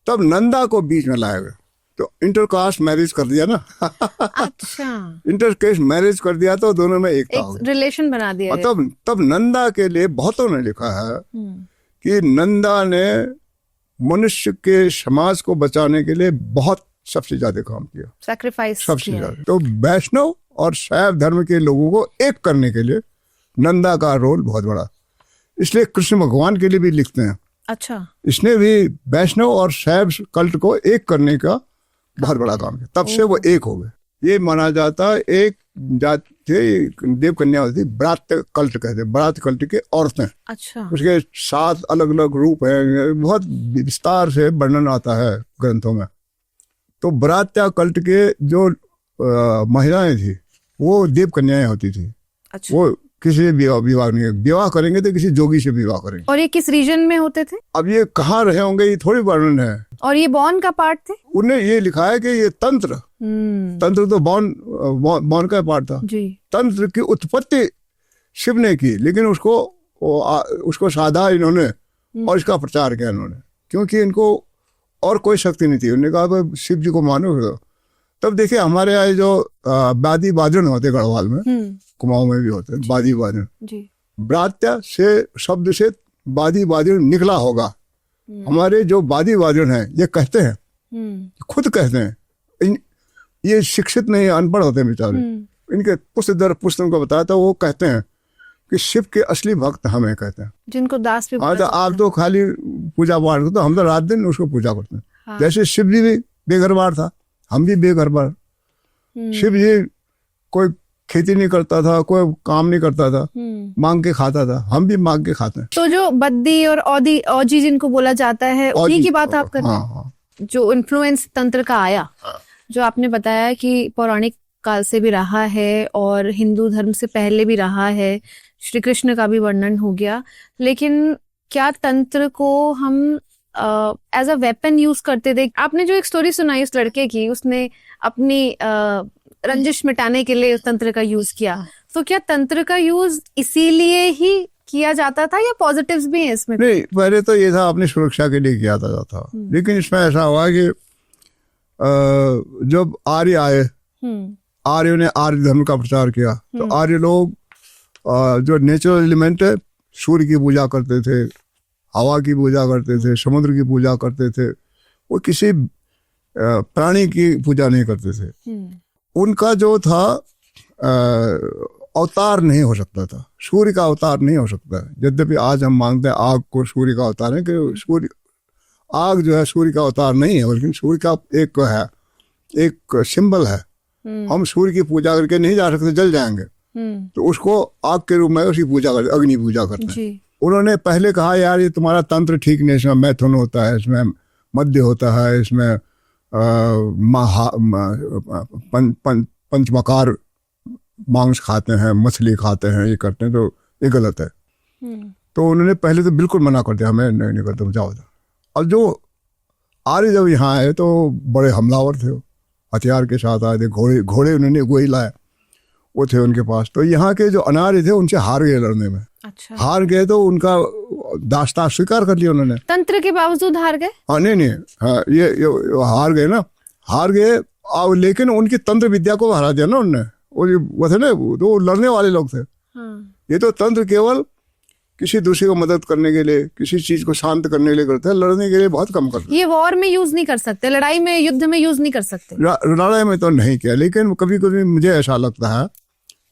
तब नंदा को बीच में लाया गया, तो इंटरकास्ट मैरिज कर दिया ना। अच्छा, इंटरकास्ट मैरिज कर दिया तो दोनों में एकता हो गई, रिलेशन बना दिया। तब नंदा के लिए बहुतों ने लिखा है कि नंदा ने मनुष्य के समाज को बचाने के लिए बहुत सबसे ज्यादा काम किया, सैक्रिफाइस सबसे ज्यादा। तो वैष्णव और शैव धर्म के लोगों को एक करने के लिए नंदा का रोल बहुत बड़ा, इसलिए कृष्ण भगवान के लिए भी लिखते हैं। अच्छा, इसने भी वैष्णव और शैव कल्ट को एक करने का बहुत बड़ा काम किया, तब से वो एक हो गए। ये माना जाता है एक जात थे देव कन्या होती, ब्रात्य कल्ट कहते, ब्रात्य कल्ट के औरतें। अच्छा, उसके 7 अलग अलग रूप हैं, बहुत विस्तार से वर्णन आता है ग्रंथों में। तो ब्रात्या कल्ट के जो महिलाएं थी वो देव कन्याएं होती थी। अच्छा, वो किसी से विवाह नहीं, विवाह करेंगे तो किसी जोगी से विवाह करेंगे। और ये किस रीजन में होते थे? अब ये कहाँ रहे होंगे ये थोड़ी वर्णन है। और ये बॉन का पार्ट थे? उन्हें ये लिखा है कि ये तंत्र तो बॉन का पार्ट था जी। तंत्र की उत्पत्ति शिव ने की, लेकिन उसको साधा इन्होंने और इसका प्रचार किया इन्होंने, क्योंकि इनको और कोई शक्ति नहीं थी। उन्होंने कहा शिव जी को मानो। तब देखिए हमारे यहाँ जो वादी वादन होते गढ़वाल में, कुमाऊं में भी होते हैं वादी वादन, ब्रात्या से शब्द से वादी वादन निकला होगा। हमारे जो वादी वादन है ये कहते हैं, खुद कहते हैं, ये शिक्षित नहीं, अनपढ़ होते हैं बेचारे। इनके पुस्तक दर पुस्तक को बताया था, वो कहते हैं कि शिव के असली भक्त हमें कहते हैं, जिनको दास भी। हाँ, तो आप तो खाली पूजा पाठ करते, हम तो रात दिन उसको पूजा करते हैं। हाँ। जैसे शिव जी भी बेघरबार था, हम भी बेघरबार। शिव जी कोई खेती नहीं करता था, कोई काम नहीं करता था, मांग के खाता था, हम भी मांग के खाते हैं। तो जो बद्दी और औजी जिनको बोला जाता है, उन्हीं की बात आप कर रहे हैं? हाँ। जो इन्फ्लुएंस तंत्र का आया, जो आपने बताया कि पौराणिक काल से भी रहा है और हिंदू धर्म से पहले भी रहा है, श्री कृष्ण का भी वर्णन हो गया, लेकिन क्या तंत्र को हम एज अ वेपन यूज करते थे? आपने जो एक स्टोरी सुनाई उस लड़के की, उसने अपनी रंजिश मिटाने के लिए उस तंत्र का यूज किया, तो क्या तंत्र का यूज इसीलिए ही किया जाता था या पॉजिटिव्स भी हैं इसमें? नहीं, पहले तो ये था अपनी सुरक्षा के लिए किया जाता था, लेकिन इसमें ऐसा हुआ कि जब आर्य आए, आर्यों ने आर्य धर्म का प्रचार किया, तो आर्य लोग जो नेचुरल एलिमेंट है, सूर्य की पूजा करते थे, हवा की पूजा करते थे, समुद्र की पूजा करते थे, वो किसी प्राणी की पूजा नहीं करते थे। उनका जो था अवतार नहीं हो सकता था, सूर्य का अवतार नहीं हो सकता है। यद्यपि आज हम मानते हैं आग को सूर्य का अवतार है, कि सूर्य, आग जो है सूर्य का अवतार नहीं है, बल्कि सूर्य का एक है, एक सिंबल है। हम सूर्य की पूजा करके नहीं जा सकते, जल जाएंगे, तो उसको आग के रूप में उसकी पूजा करते, अग्नि पूजा करते हैं। उन्होंने पहले कहा यार ये तुम्हारा तंत्र ठीक नहीं, इसमें मैथुन होता है, इसमें मध्य होता है, इसमें पंचमकार मांस खाते हैं, मछली खाते हैं, ये करते हैं, तो ये गलत है। तो उन्होंने पहले तो बिल्कुल मना कर दिया, हमें नहीं करते, जाओ। और जो आर्य जब यहाँ आए तो बड़े हमलावर थे, हथियार के साथ आए थे, घोड़े उन्होंने गोही लाए, वो थे उनके पास। तो यहाँ के जो अनार्य थे उनसे हार गए लड़ने में। अच्छा। हार गए तो उनका दास्तां स्वीकार कर लिया उन्होंने, तंत्र के बावजूद हार गए। हाँ नहीं, हाँ ये हार गए ना, हार गए, लेकिन उनकी तंत्र विद्या को हरा दिया ना उन्होंने। वो थे ना, वो लड़ने वाले लोग थे। ये तो तंत्र केवल किसी दूसरे को मदद करने के लिए, किसी चीज को शांत करने के लिए करते हैं, लड़ने के लिए बहुत कम करते हैं। ये वॉर में यूज नहीं कर सकते, लड़ाई में, युद्ध में यूज नहीं कर सकते। लड़ाई में तो नहीं किया, लेकिन कभी कभी मुझे ऐसा लगता है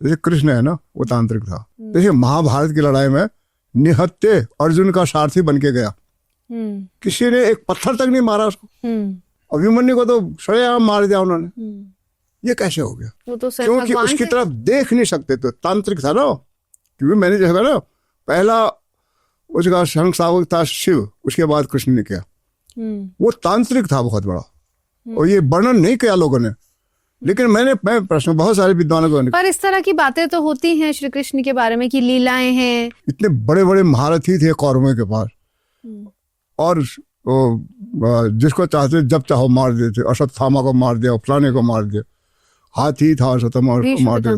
जैसे कृष्ण है ना, वो तांत्रिक था। जैसे महाभारत की लड़ाई में निहत्थे अर्जुन का सारथी बन के गया, किसी ने एक पत्थर तक नहीं मारा उसको, अभिमन्यु को तो सरेआम मार दिया उन्होंने। ये कैसे हो गया? वो तो क्योंकि उसकी तरफ देख नहीं सकते, तो तांत्रिक था ना। क्योंकि मैंने जो है ना, पहला उसका संस्थापक था शिव, उसके बाद कृष्ण ने किया। वो तांत्रिक था बहुत बड़ा, और ये वर्णन नहीं किया लोगों ने, लेकिन मैं प्रश्न बहुत सारे विद्वानों को। पर इस तरह की बातें तो होती हैं श्री कृष्ण के बारे में कि लीलाएं हैं। इतने बड़े बड़े महारथी थे कौरवों के पास, और जिसको चाहते जब चाहो मार देते। अश्वत्थामा को मार दिया, फलाने को मार दिया, हाथी था अश्वत्थामा को मार दिया।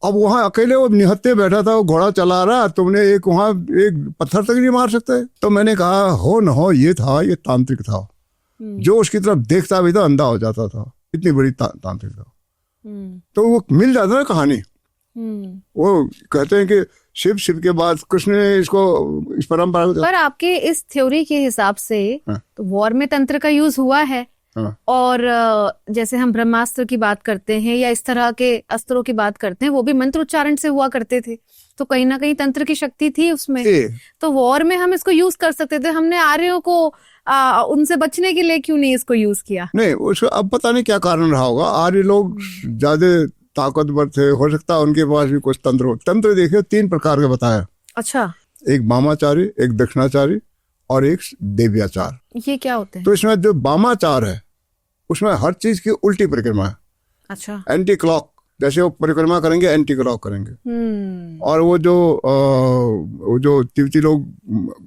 अब वहां अकेले वो निहत्थे बैठा था, वो घोड़ा चला रहा, तुमने एक वहां एक पत्थर तक नहीं मार सकते। तो मैंने कहा हो न हो, ये था, ये तांत्रिक था, जो उसकी तरफ देखता भी था अंधा हो जाता था, इतनी बड़ी तांत्रिक था। तो वो मिल जाता ना कहानी। वो कहते हैं कि शिव के बाद कृष्ण ने इसको, इस परंपरा को। पर आपके इस थ्योरी के हिसाब से तो वॉर में तंत्र का यूज हुआ है। और जैसे हम ब्रह्मास्त्र की बात करते हैं या इस तरह के अस्त्रों की बात करते हैं, वो भी मंत्र उच्चारण से हुआ करते थे, तो कहीं ना कहीं तंत्र की शक्ति थी उसमें। तो वॉर में हम इसको यूज कर सकते थे। हमने आर्यों को उनसे बचने के लिए क्यों नहीं इसको यूज किया? नहीं, उसको अब पता नहीं क्या कारण रहा होगा। आर्य लोग ज्यादा ताकतवर थे, हो सकता है उनके पास भी कुछ तंत्र हो। तंत्र देखिए 3 प्रकार के बताया। अच्छा। एक वामाचारी, एक दक्षिणाचारी और एक देव्याचार। ये क्या होते हैं? तो इसमें जो वामाचार है उसमें हर चीज की उल्टी परिक्रमा है। अच्छा। एंटी क्लॉक, जैसे वो परिक्रमा करेंगे एंटी क्लॉक करेंगे। और वो जो तिब्बती लोग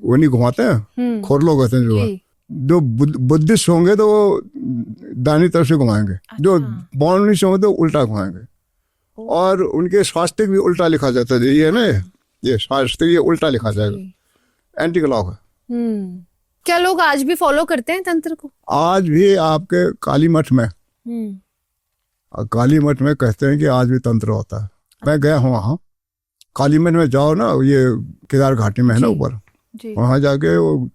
वो नहीं घुमाते हैं, खोर लोग होते हैं, जो बुद्धिस्ट होंगे तो वो दाहिनी तरफ से घुमाएंगे। अच्छा। जो बॉर्निस्ट होंगे तो उल्टा घुमाएंगे। और उनके स्वास्थ्य भी उल्टा लिखा जाता है, ये है ना, ये स्वास्थ्य ये उल्टा लिखा जाएगा, एंटी क्लॉक है। क्या लोग आज भी फॉलो करते हैं तंत्र को? आज भी आपके काली मठ में, काली मठ में कहते हैं कि आज भी तंत्र होता है। मैं गया हूँ वहाँ, काली मठ में जाओ ना, ये केदार घाटी में है ना ऊपर, वहां जाके वो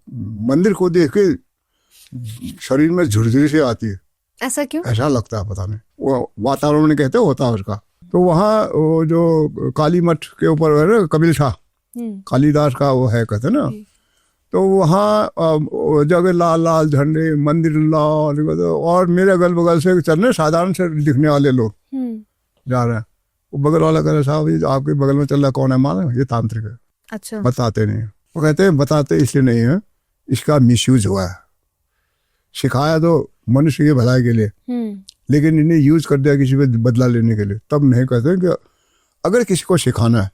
मंदिर को देख के शरीर में झुरझुरी से आती है। ऐसा क्यों? ऐसा लगता है, पता नहीं, वो वातावरण में कहते होता है उसका। तो वहाँ वो जो काली मठ के ऊपर है ना, कबीर शाह कालिदास का वो है, कहते ना। तो वहाँ जगह लाल लाल झंडे, मंदिर लाल, और मेरे अगल बगल से चलने साधारण से दिखने वाले लोग जा रहे हैं। वो बगल वाला कह रहा, साहब आपके बगल में चल रहा कौन है? मालूम? ये तांत्रिक है। अच्छा। बताते नहीं। वो कहते हैं बताते इसलिए नहीं है, इसका मिसयूज हुआ है। सिखाया तो मनुष्य की भलाई के लिए, लेकिन इन्हें यूज कर दिया किसी पे बदला लेने के लिए। तब नहीं कहते कि अगर किसी को सिखाना है,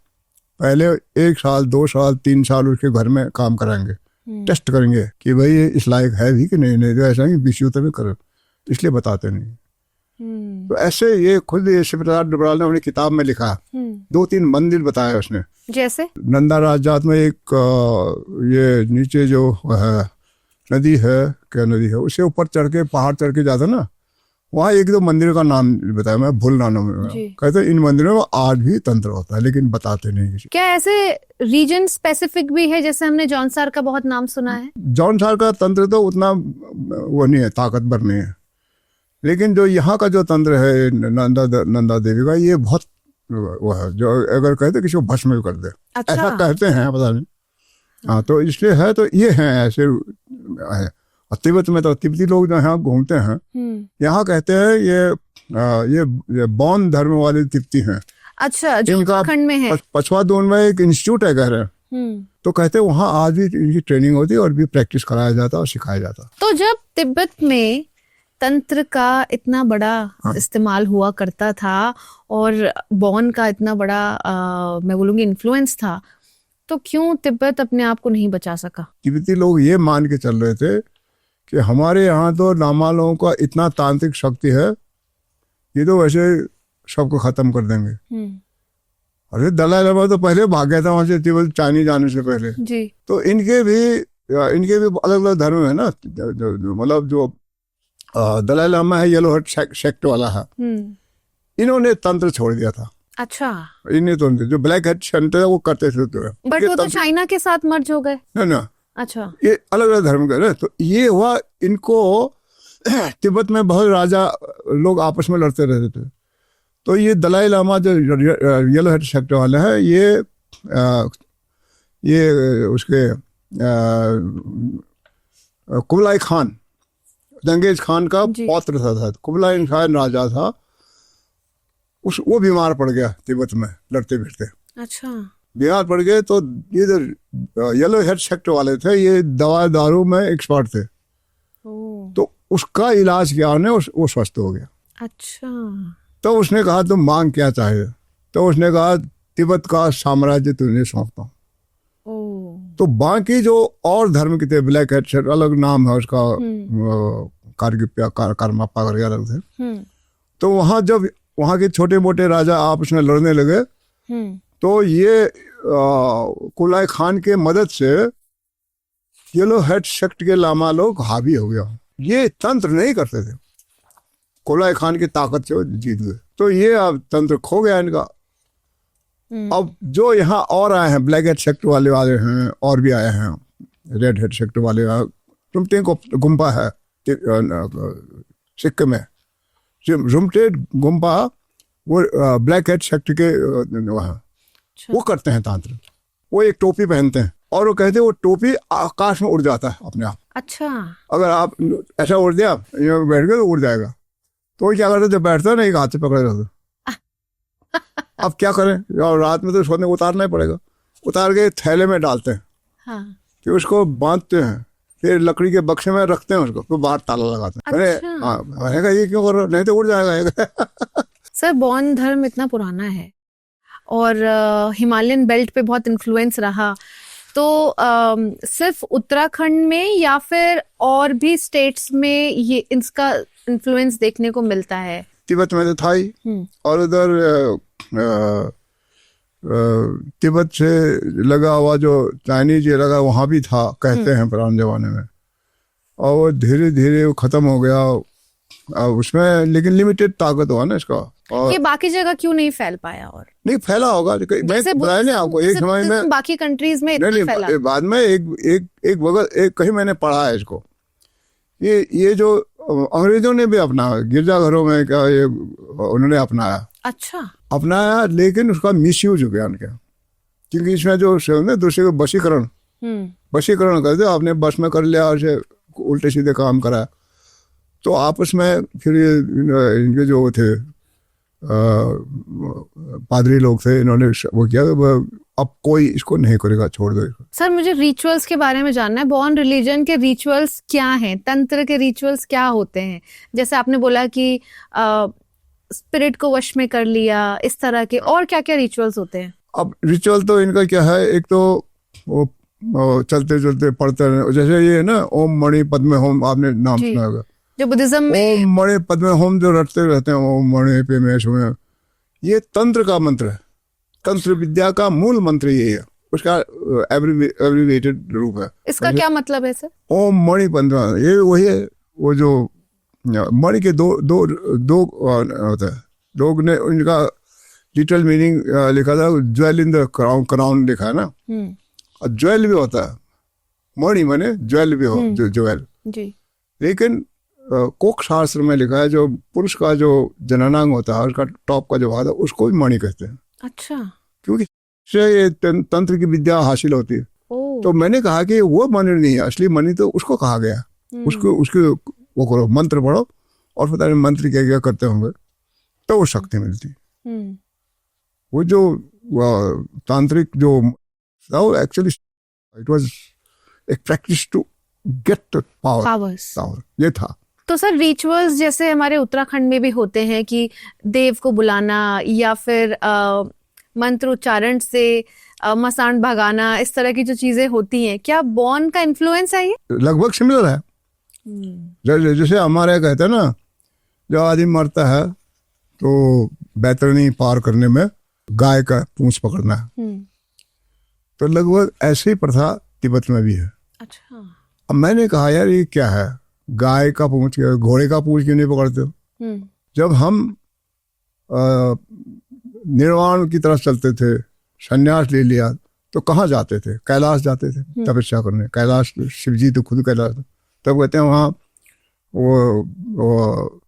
पहले 1 साल 2 साल 3 साल उसके घर में काम कराएंगे, टेस्ट करेंगे कि भाई ये इस लायक है भी कि नहीं। तो ऐसा नहीं विश्वत में करो, इसलिए बताते नहीं। तो ऐसे ये खुद शिवप्रसाद डुबराल ने अपनी किताब में लिखा, 2-3 मंदिर बताया उसने। जैसे नंदा राजजात में एक ये नीचे जो है नदी है, क्या नदी है, उससे ऊपर चढ़ के, पहाड़ चढ़ के जाता ना, वहाँ एक दो मंदिर का नाम बताया, मैं भूल रहा हूँ। जी। कहते इन मंदिरों में आज भी तंत्र होता है, लेकिन बताते नहीं किसी। क्या ऐसे रीजन स्पेसिफिक भी है, जैसे हमने जौनसार का बहुत नाम सुना है? जौनसार का तंत्र तो उतना वो नहीं है, ताकतवर नहीं है, लेकिन जो यहाँ का जो तंत्र है नंदा देवी का, ये बहुत वो है, जो अगर कहते किसी को भस्म कर दे। अच्छा। ऐसा कहते हैं, पता नहीं। हाँ, तो इसलिए है, तो ये है ऐसे है। और तिब्बत में तो तिब्बती लोग जो यहाँ घूमते हैं, यहाँ कहते हैं ये बौद्ध धर्म वाले तिब्बती हैं। अच्छा, जो उत्तराखंड में है। पछवा दून में एक इंस्टीट्यूट है, कह रहे हैं। तो कहते हैं वहाँ आज भी इनकी ट्रेनिंग होती है और भी प्रैक्टिस कराया जाता है और सिखाया जाता है। तो जब तिब्बत में तंत्र का इतना बड़ा इस्तेमाल हुआ करता था और बौन का इतना बड़ा मैं बोलूँगी इन्फ्लुएंस था, तो क्यों तिब्बत अपने आप को नहीं बचा सका? तिब्बती लोग ये मान के चल रहे थे कि हमारे यहाँ तो नामालों का इतना तांत्रिक शक्ति है, ये तो वैसे सबको खत्म कर देंगे। अरे दलाई लामा तो पहले भाग गया था वहां से, तिब्बत चाइनीज जाने से पहले जी। तो इनके भी अलग अलग धर्म है ना, मतलब जो दलाई लामा है येलो हट सेक्ट वाला है, इन्होंने तंत्र छोड़ दिया था। अच्छा। इन्हें तो जो ब्लैक हेड सेंट है वो करते थे, बट वो तो चाइना के साथ मर्ज हो गए ना। अच्छा, ये अलग अलग धर्म का ना, तो ये हुआ इनको तिब्बत में बहुत राजा लोग आपस में लड़ते रहते थे, तो ये दलाई लामा जो येलो हेड सेक्ट वाले हैं, ये उसके कुबलाई खान, चंगेज खान का पौत्र था। कुबलाई खान राजा था, वो बीमार पड़ गया तिब्बत में लड़ते भिड़ते। अच्छा। बीमार पड़ गए तो ये जो येलो हेड सेक्ट वाले थे, ये दवा दारू में एक्सपर्ट थे, तो उसका इलाज किया उन्हें, वो स्वस्थ हो गया। अच्छा। तो उसने कहा तुम मांग क्या चाहिए? तो उसने कहा तिब्बत का साम्राज्य तुझे सौंपता हूँ। तो बाकी जो और धर्म के थे, ब्लैक हेड सेक्ट अलग नाम है उसका, कर्मापा करके अलग थे। तो वहां जब वहां के छोटे मोटे राजा आपस में लड़ने लगे, तो ये कुबलाई खान के मदद से येलो हेड सेक्ट के लामा लोग हावी हो गया। ये तंत्र नहीं करते थे, कुबलाई खान की ताकत से जीत गए, तो ये अब तंत्र खो गया इनका। अब जो यहाँ और आए हैं, ब्लैक हेड सेक्ट वाले हैं, और भी आए हैं, रेड हेड सेक्ट वाले, रुमटे गुम्पा है सिक्किम में, रुमटे गुम्पा, वो ब्लैक हेड सेक्ट के वहाँ वो करते हैं तंत्र। वो एक टोपी पहनते हैं और वो कहते हैं वो टोपी आकाश में उड़ जाता है अपने आप। अच्छा। अगर आप ऐसा उड़ दिया, बैठ गए तो उड़ जाएगा। तो क्या करते, जब बैठता है ना, एक हाथ से पकड़े रहते। अब क्या करें, और रात में तो सोने उतारना ही पड़ेगा, उतार के थैले में डालते हैं। हाँ। फिर उसको बांधते हैं, फिर लकड़ी के बक्से में रखते हैं उसको, फिर बाहर ताला लगाते हैं। अच्छा। ये क्यों कर रहे हो, नहीं तो उड़ जाएगा। सर, बौद्ध धर्म इतना पुराना है और हिमालयन बेल्ट पे बहुत इन्फ्लुएंस रहा, तो सिर्फ उत्तराखंड में या फिर और भी स्टेट्स में ये इसका इन्फ्लुएंस देखने को मिलता है? तिब्बत में तो था ही, और उधर तिब्बत से लगा हुआ जो चाइनीज ये लगा, वहाँ भी था कहते हैं पुराने जमाने में, और वो धीरे धीरे वो खत्म हो गया उसमें, लेकिन लिमिटेड ताकत हुआ ना इसका। और ये बाकी जगह क्यों नहीं फैल पाया? और नहीं फैला होगा, मैं बताया नहीं आपको, एक समय में बाकी कंट्रीज में इतना फैला। बाद में एक कहीं मैंने पढ़ा है इसको, ये जो अंग्रेजों ने भी अपनाया, गिरजाघरों में क्या ये उन्होंने अपनाया। अच्छा। अपनाया, लेकिन उसका मिसयूज हो गया उनके, क्योंकि इसमें जो दूसरे को वशीकरण कर दिया, आपने बस में कर लिया और उल्टे सीधे काम करा, तो आपस में फिर इनके जो थे पादरी लोग थे, इन्होंने वो किया, अब कोई इसको नहीं करेगा, छोड़ दो इसको। सर, मुझे रिचुअल्स के बारे में जानना है। बौद्ध रिलीजन के रिचुअल्स क्या हैं? तंत्र के रिचुअल्स क्या होते हैं? जैसे आपने बोला कि स्पिरिट को वश में कर लिया, इस तरह के और क्या क्या रिचुअल्स होते हैं? अब रिचुअल तो इनका क्या है, एक तो वो चलते चलते पढ़ते रहे, जैसे ये ना ओम मणि पद्मे होम, आपने नाम सुना होगा, जो बुद्धिज्म में ओम मणि पद्मे होम जो रटते रहते हैं, ओम मणि पे में, ये तंत्र का मंत्र है, तंत्र विद्या का मूल मंत्र ये है, उसका एब्रिविएटेड रूप है। इसका क्या मतलब है सर? ओम मणि पद्मे, ये वही है, वो जो मणि के दो दो दो होता है। लोग ने उनका लिटल मीनिंग लिखा था, jewel in the crown, crown लिखा है ना, और ज्वेल भी होता है, मणि माने ज्वेल भी हो, जो ज्वेल जी। लेकिन कोक शास्त्र में लिखा है जो पुरुष का जो जननांग होता है, उसका टॉप का जो भाग है, उसको भी मणि कहते हैं। अच्छा, क्योंकि ये तंत्र की विद्या हासिल होती है। तो मैंने कहा कि वो मणि नहीं है, असली मणि तो उसको कहा गया, उसके वो करो, मंत्र पढ़ो, और पता नहीं मंत्र क्या क्या करते होंगे, तो वो शक्ति मिलती। वो जो तांत्रिक जो एक्चुअली इट वाज एक प्रैक्टिस टू गेट पावर, ये था। तो सर रिचुअल्स जैसे हमारे उत्तराखंड में भी होते हैं कि देव को बुलाना या फिर मंत्र उच्चारण से मसान भगाना, इस तरह की जो चीजें होती हैं, क्या बॉन का इन्फ्लुएंस है ये? लगभग सिमिलर है। जैसे हमारे यहाँ कहते हैं ना, जब आदमी मरता है तो बैतरणी पार करने में गाय का पूंछ पकड़ना है, तो लगभग ऐसी प्रथा तिब्बत में भी है। अच्छा। अब मैंने कहा यार ये क्या है, गाय का पूंछ, घोड़े का पूंछ क्यों नहीं पकड़ते हो? जब हम निर्वाण की तरफ चलते थे, संन्यास ले लिया, तो कहाँ जाते थे? कैलाश जाते थे तपस्या करने। कैलाश, शिव जी तो खुद कैलाश, तब कहते हैं वहाँ वो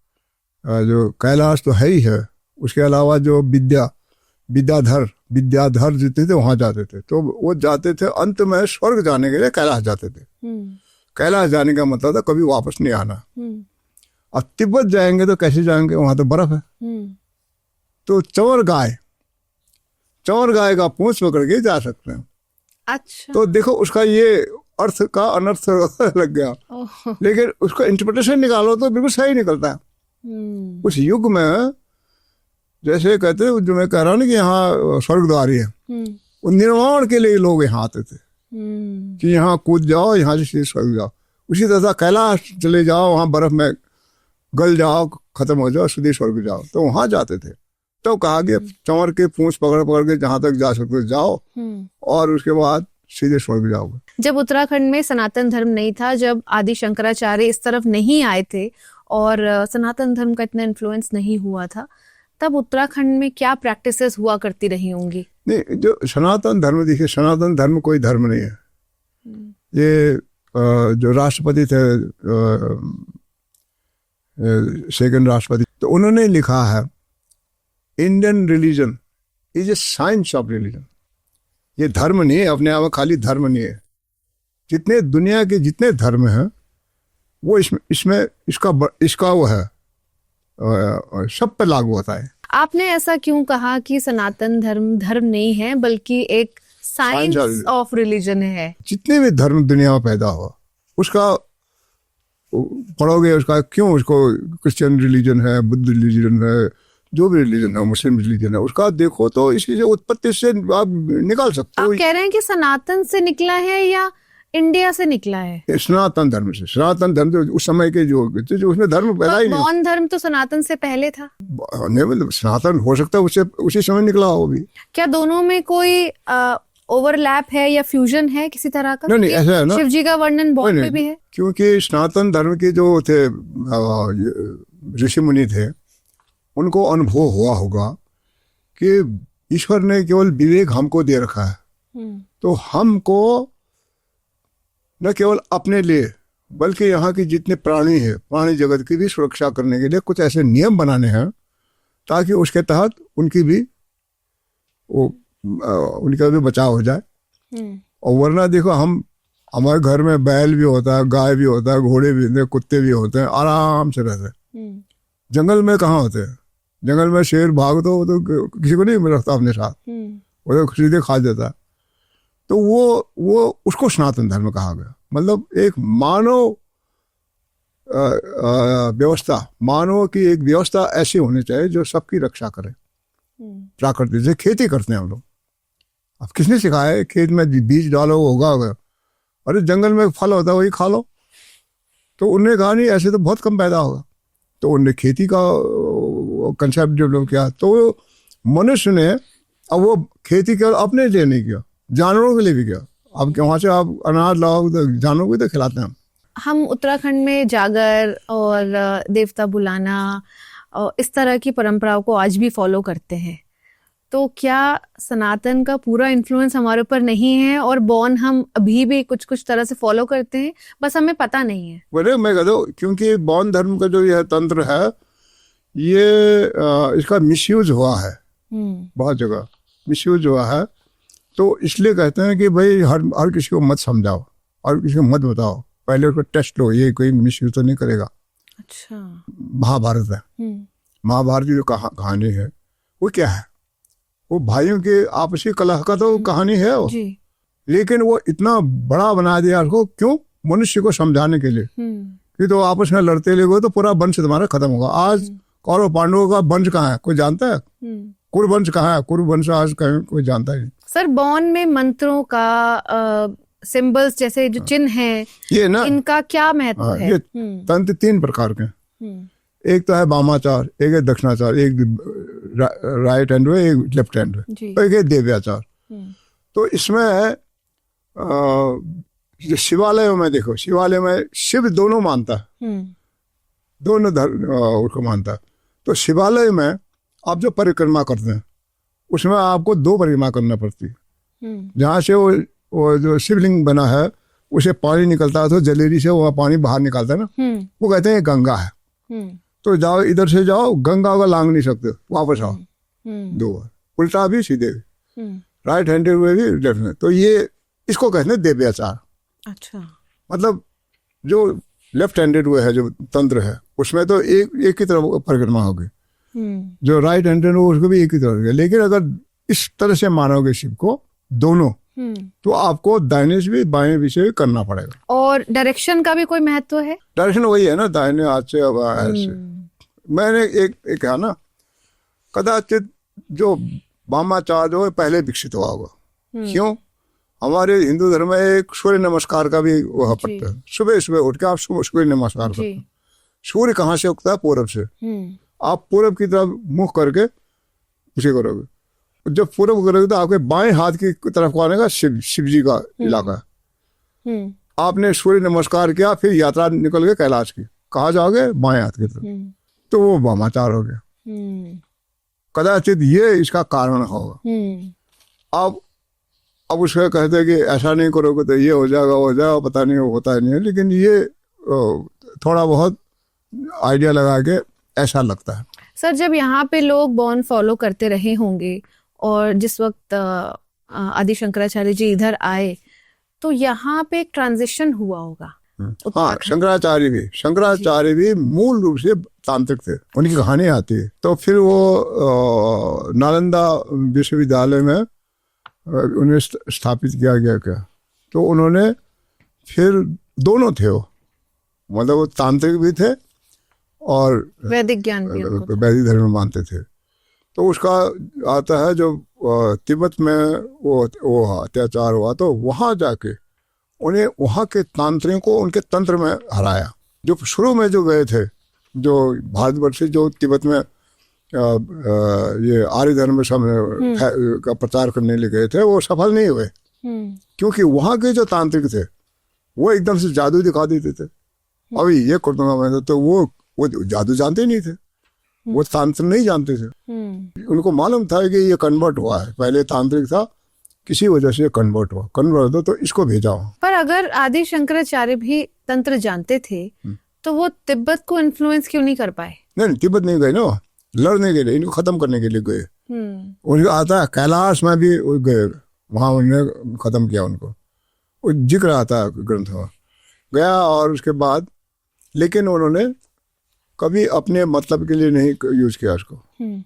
जो कैलाश तो है ही है, उसके अलावा जो विद्याधर जितने थे वहाँ जाते थे। तो वो जाते थे अंत में स्वर्ग जाने के लिए कैलाश जाते थे। कैलाश जाने का मतलब था कभी वापस नहीं आना। अब तिब्बत जाएंगे तो कैसे जाएंगे, वहां तो बर्फ है। तो चंवर गाय का पूंछ पकड़ के जा सकते हैं। अच्छा। तो देखो उसका ये अर्थ का अनर्थ लग गया, लेकिन उसका इंटरप्रिटेशन निकालो तो बिल्कुल सही निकलता है। उस युग में जैसे कहते हैं, जो मैं कह रहा हूँ ना कि यहाँ स्वर्ग द्वार है, वो निर्माण के लिए लोग यहाँ आते थे कि यहाँ कूद जाओ, यहाँ से स्वर्ग जाओ। उसी तरह कैलाश चले जाओ, वहाँ बर्फ में गल जाओ, खत्म हो जाओ, सीधे स्वर्ग जाओ, तो वहाँ जाते थे। तो कहा गया चंवर के पूंछ पकड़ के जहाँ तक जा सकते जाओ, और उसके बाद सीधे स्वर्ग जाओगे। जब उत्तराखंड में सनातन धर्म नहीं था, जब आदि शंकराचार्य इस तरफ नहीं आए थे और सनातन धर्म का इतना इन्फ्लुएंस नहीं हुआ था, तब उत्तराखंड में क्या प्रैक्टिसेस हुआ करती रही होंगी? नहीं, जो सनातन धर्म, देखिए सनातन धर्म कोई धर्म नहीं है। ये जो राष्ट्रपति थे, सेकंड राष्ट्रपति, तो उन्होंने लिखा है Indian religion is a science of religion. ये धर्म नहीं है, अपने आप में खाली धर्म नहीं है। जितने दुनिया के जितने धर्म हैं वो इसमें इसका वो है, सब पे लागू होता है। आपने ऐसा क्यों कहा कि सनातन धर्म नहीं है बल्कि एक साइंस ऑफ रिलीजन है? जितने भी धर्म दुनिया में पैदा हुआ उसका पढ़ोगे, उसका क्यों, उसको क्रिश्चियन रिलीजन है, बुद्ध रिलीजन है, जो भी रिलीजन है, मुस्लिम रिलीजन है, उसका देखो तो इसी से उत्पत्ति से आप निकाल सकते हो। आप कह रहे हैं कि सनातन से निकला है या इंडिया से निकला है? सनातन धर्म से। सनातन धर्म तो उस समय के जो उसमें धर्म पैदा ही नहीं। बौद्ध धर्म तो सनातन से पहले था। नहीं, सनातन हो सकता है उससे उसी समय निकला हो भी। क्या दोनों में कोई ओवरलैप है या फ्यूजन है किसी तरह का? नहीं, ऐसा है ना, शिव जी का वर्णन बौद्ध में भी है। क्योंकि सनातन धर्म के जो थे ऋषि मुनि थे, उनको अनुभव हुआ होगा कि ईश्वर ने केवल विवेक हमको दे रखा है, तो हमको न केवल अपने लिए बल्कि यहाँ की जितने प्राणी है, प्राणी जगत की भी सुरक्षा करने के लिए कुछ ऐसे नियम बनाने हैं ताकि उसके तहत उनका भी बचाव हो जाए। और वरना देखो, हमारे घर में बैल भी होता है, गाय भी होता है, घोड़े भी होते हैं, कुत्ते भी होते हैं, आराम से रहते हैं। जंगल में कहाँ होते हैं? जंगल में शेर भाग तो किसी को नहीं रखता अपने साथ, वो तो सीधे खा देता है। तो वो उसको सनातन धर्म कहा गया। मतलब एक मानव व्यवस्था, मानव की एक व्यवस्था ऐसी होनी चाहिए जो सबकी रक्षा करे। प्राकृतिक से खेती करते हैं हम लोग। अब किसने सिखाया है खेत में बीज डालो होगा? अरे जंगल में फल होता है वही खा लो। तो उन्होंने कहा नहीं, ऐसे तो बहुत कम पैदा होगा। तो उन्होंने खेती का कंसेप्ट डेवलप किया। तो मनुष्य ने अब वो खेती केवल अपने लिए नहीं किया, जानवरों के लिए भी किया। अब वहाँ से आप अनाज लाओ तो जानवरों को तो खिलाते हैं। हम उत्तराखंड में जागर और देवता बुलाना और इस तरह की परंपराओं को आज भी फॉलो करते हैं, तो क्या सनातन का पूरा इन्फ्लुएंस हमारे ऊपर नहीं है और बॉन हम अभी भी कुछ कुछ तरह से फॉलो करते हैं, बस हमें पता नहीं है? बोले मैं कह दूं, क्योंकि बौद्ध धर्म का जो यह तंत्र है ये इसका मिसयूज हुआ है, बहुत जगह मिसयूज हुआ है। तो इसलिए कहते हैं कि भाई हर किसी को मत समझाओ और किसी को मत बताओ, पहले उसको टेस्ट लो, ये कोई मिसयूज तो नहीं करेगा। अच्छा। महाभारत है, महाभारत की जो कहानी है वो क्या है, वो भाइयों के आपसी कलह का तो कहानी है वो, लेकिन वो इतना बड़ा बना दिया उसको, क्यों? मनुष्य को समझाने के लिए कि तो आपस में लड़ते ले तो पूरा वंश तुम्हारा खत्म होगा। आज कौरव पांडवों का वंश कहाँ है, कोई जानता है? कुरुवंश कहाँ है? कुरुवंश आज कोई जानता ही नहीं। सर, बॉन में मंत्रों का सिंबल्स जैसे जो चिन्ह है, ये ना, इनका क्या महत्व है? ये तंत्र 3 प्रकार के, एक तो है वामाचार, एक है दक्षिणाचार, एक राइट हैंड है, एक लेफ्ट हैंड है, तो एक है देव्याचार। तो इसमें जो शिवालयों में देखो, शिवालय में शिव दोनों मानता है, दोनों धर्म उसको मानता है। तो शिवालय में आप जो परिक्रमा करते हैं उसमें आपको 2 परिक्रमा करना पड़ती है। जहाँ से वो जो शिवलिंग बना है उसे पानी निकलता है, तो जलेरी से वो पानी बाहर निकालता है ना, वो कहते हैं गंगा है। तो जाओ, इधर से जाओ, गंगा को लांग नहीं सकते, वापस आओ 2 बार, उल्टा भी सीधे भी, राइट हैंडेड हुए भी लेफ्ट में। तो ये इसको कहते हैं देव्याचार। अच्छा। मतलब जो लेफ्ट हैंडेड हुए है जो तंत्र है उसमें तो एक की तरफ परिक्रमा होगी, जो राइट हैंडेड हो उसको भी एक ही तरफ होगी। लेकिन अगर इस तरह से मानोगे शिव को दोनों, तो आपको दाहिने से भी बाएं भी से करना पड़ेगा। और डायरेक्शन का भी कोई महत्व है? डायरेक्शन वही है ना, दाहिने हाथ से अब ऐसे। मैंने एक है ना, कदाचित जो वामाचार जो है पहले विकसित हुआ होगा। क्यों? हमारे हिंदू धर्म में एक सूर्य नमस्कार का भी वह पड़ता है, सुबह सुबह उठ के आप सूर्य नमस्कार करते हैं। सूर्य कहाँ से उगता है? पूरब से। आप पूरब की तरफ मुख करके उसे करोगे, जब पूरब करोगे तो आपके बाएं हाथ की तरफ को आने का शिव जी का इलाका है। आपने सूर्य नमस्कार किया, फिर यात्रा निकल गए कैलाश की, कहाँ जाओगे? बाएं हाथ की तरफ, तो वो वामाचार हो गया। कदाचित ये इसका कारण होगा। अब उसका कहते हैं कि ऐसा नहीं करोगे तो ये हो जाएगा, पता नहीं होता ही नहीं है, लेकिन ये थोड़ा बहुत आइडिया लगा के ऐसा लगता है। सर, जब यहाँ पे लोग बॉन फॉलो करते रहे होंगे और जिस वक्त आदि शंकराचार्य जी इधर आए, तो यहाँ पे एक ट्रांजिशन हुआ होगा। हाँ, शंकराचार्य भी मूल रूप से तांत्रिक थे, उनकी कहानी आती है। तो फिर वो नालंदा विश्वविद्यालय में उन्हें स्थापित किया गया क्या, तो उन्होंने फिर दोनों थे वो, मतलब वो तांत्रिक भी थे और वैदिक ज्ञान भी, वैदिक धर्म मानते थे। तो उसका आता है जो तिब्बत में वो अत्याचार हुआ, तो वहाँ जाके उन्हें वहाँ के तांत्रिकों को उनके तंत्र में हराया। जो शुरू में जो गए थे, जो भारतवर्ष से जो तिब्बत में ये आर्य धर्म का प्रचार करने लिए गए थे, वो सफल नहीं हुए, क्योंकि वहाँ के जो तांत्रिक थे वो एकदम से जादू दिखा देते थे। अभी ये कर दूंगा मैं, तो वो जादू जानते नहीं थे, वो तांत्र नहीं जानते थे। उनको मालूम था कि ये कन्वर्ट हुआ है, पहले तांत्रिक था, किसी वजह से कन्वर्ट हुआ, तो इसको भेजा। पर अगर आदि शंकराचार्य भी तंत्र जानते थे तो वो तिब्बत को इन्फ्लुएंस क्यों नहीं कर पाए? नहीं, तिब्बत नहीं गए ना, लड़ने के लिए, इनको खत्म करने के लिए गए। उनको आता है कैलाश में भी गए, वहां उन्होंने खत्म किया उनको, वो जिक्र आता है ग्रंथ में गया। और उसके बाद लेकिन उन्होंने कभी अपने मतलब के लिए नहीं यूज किया उसको,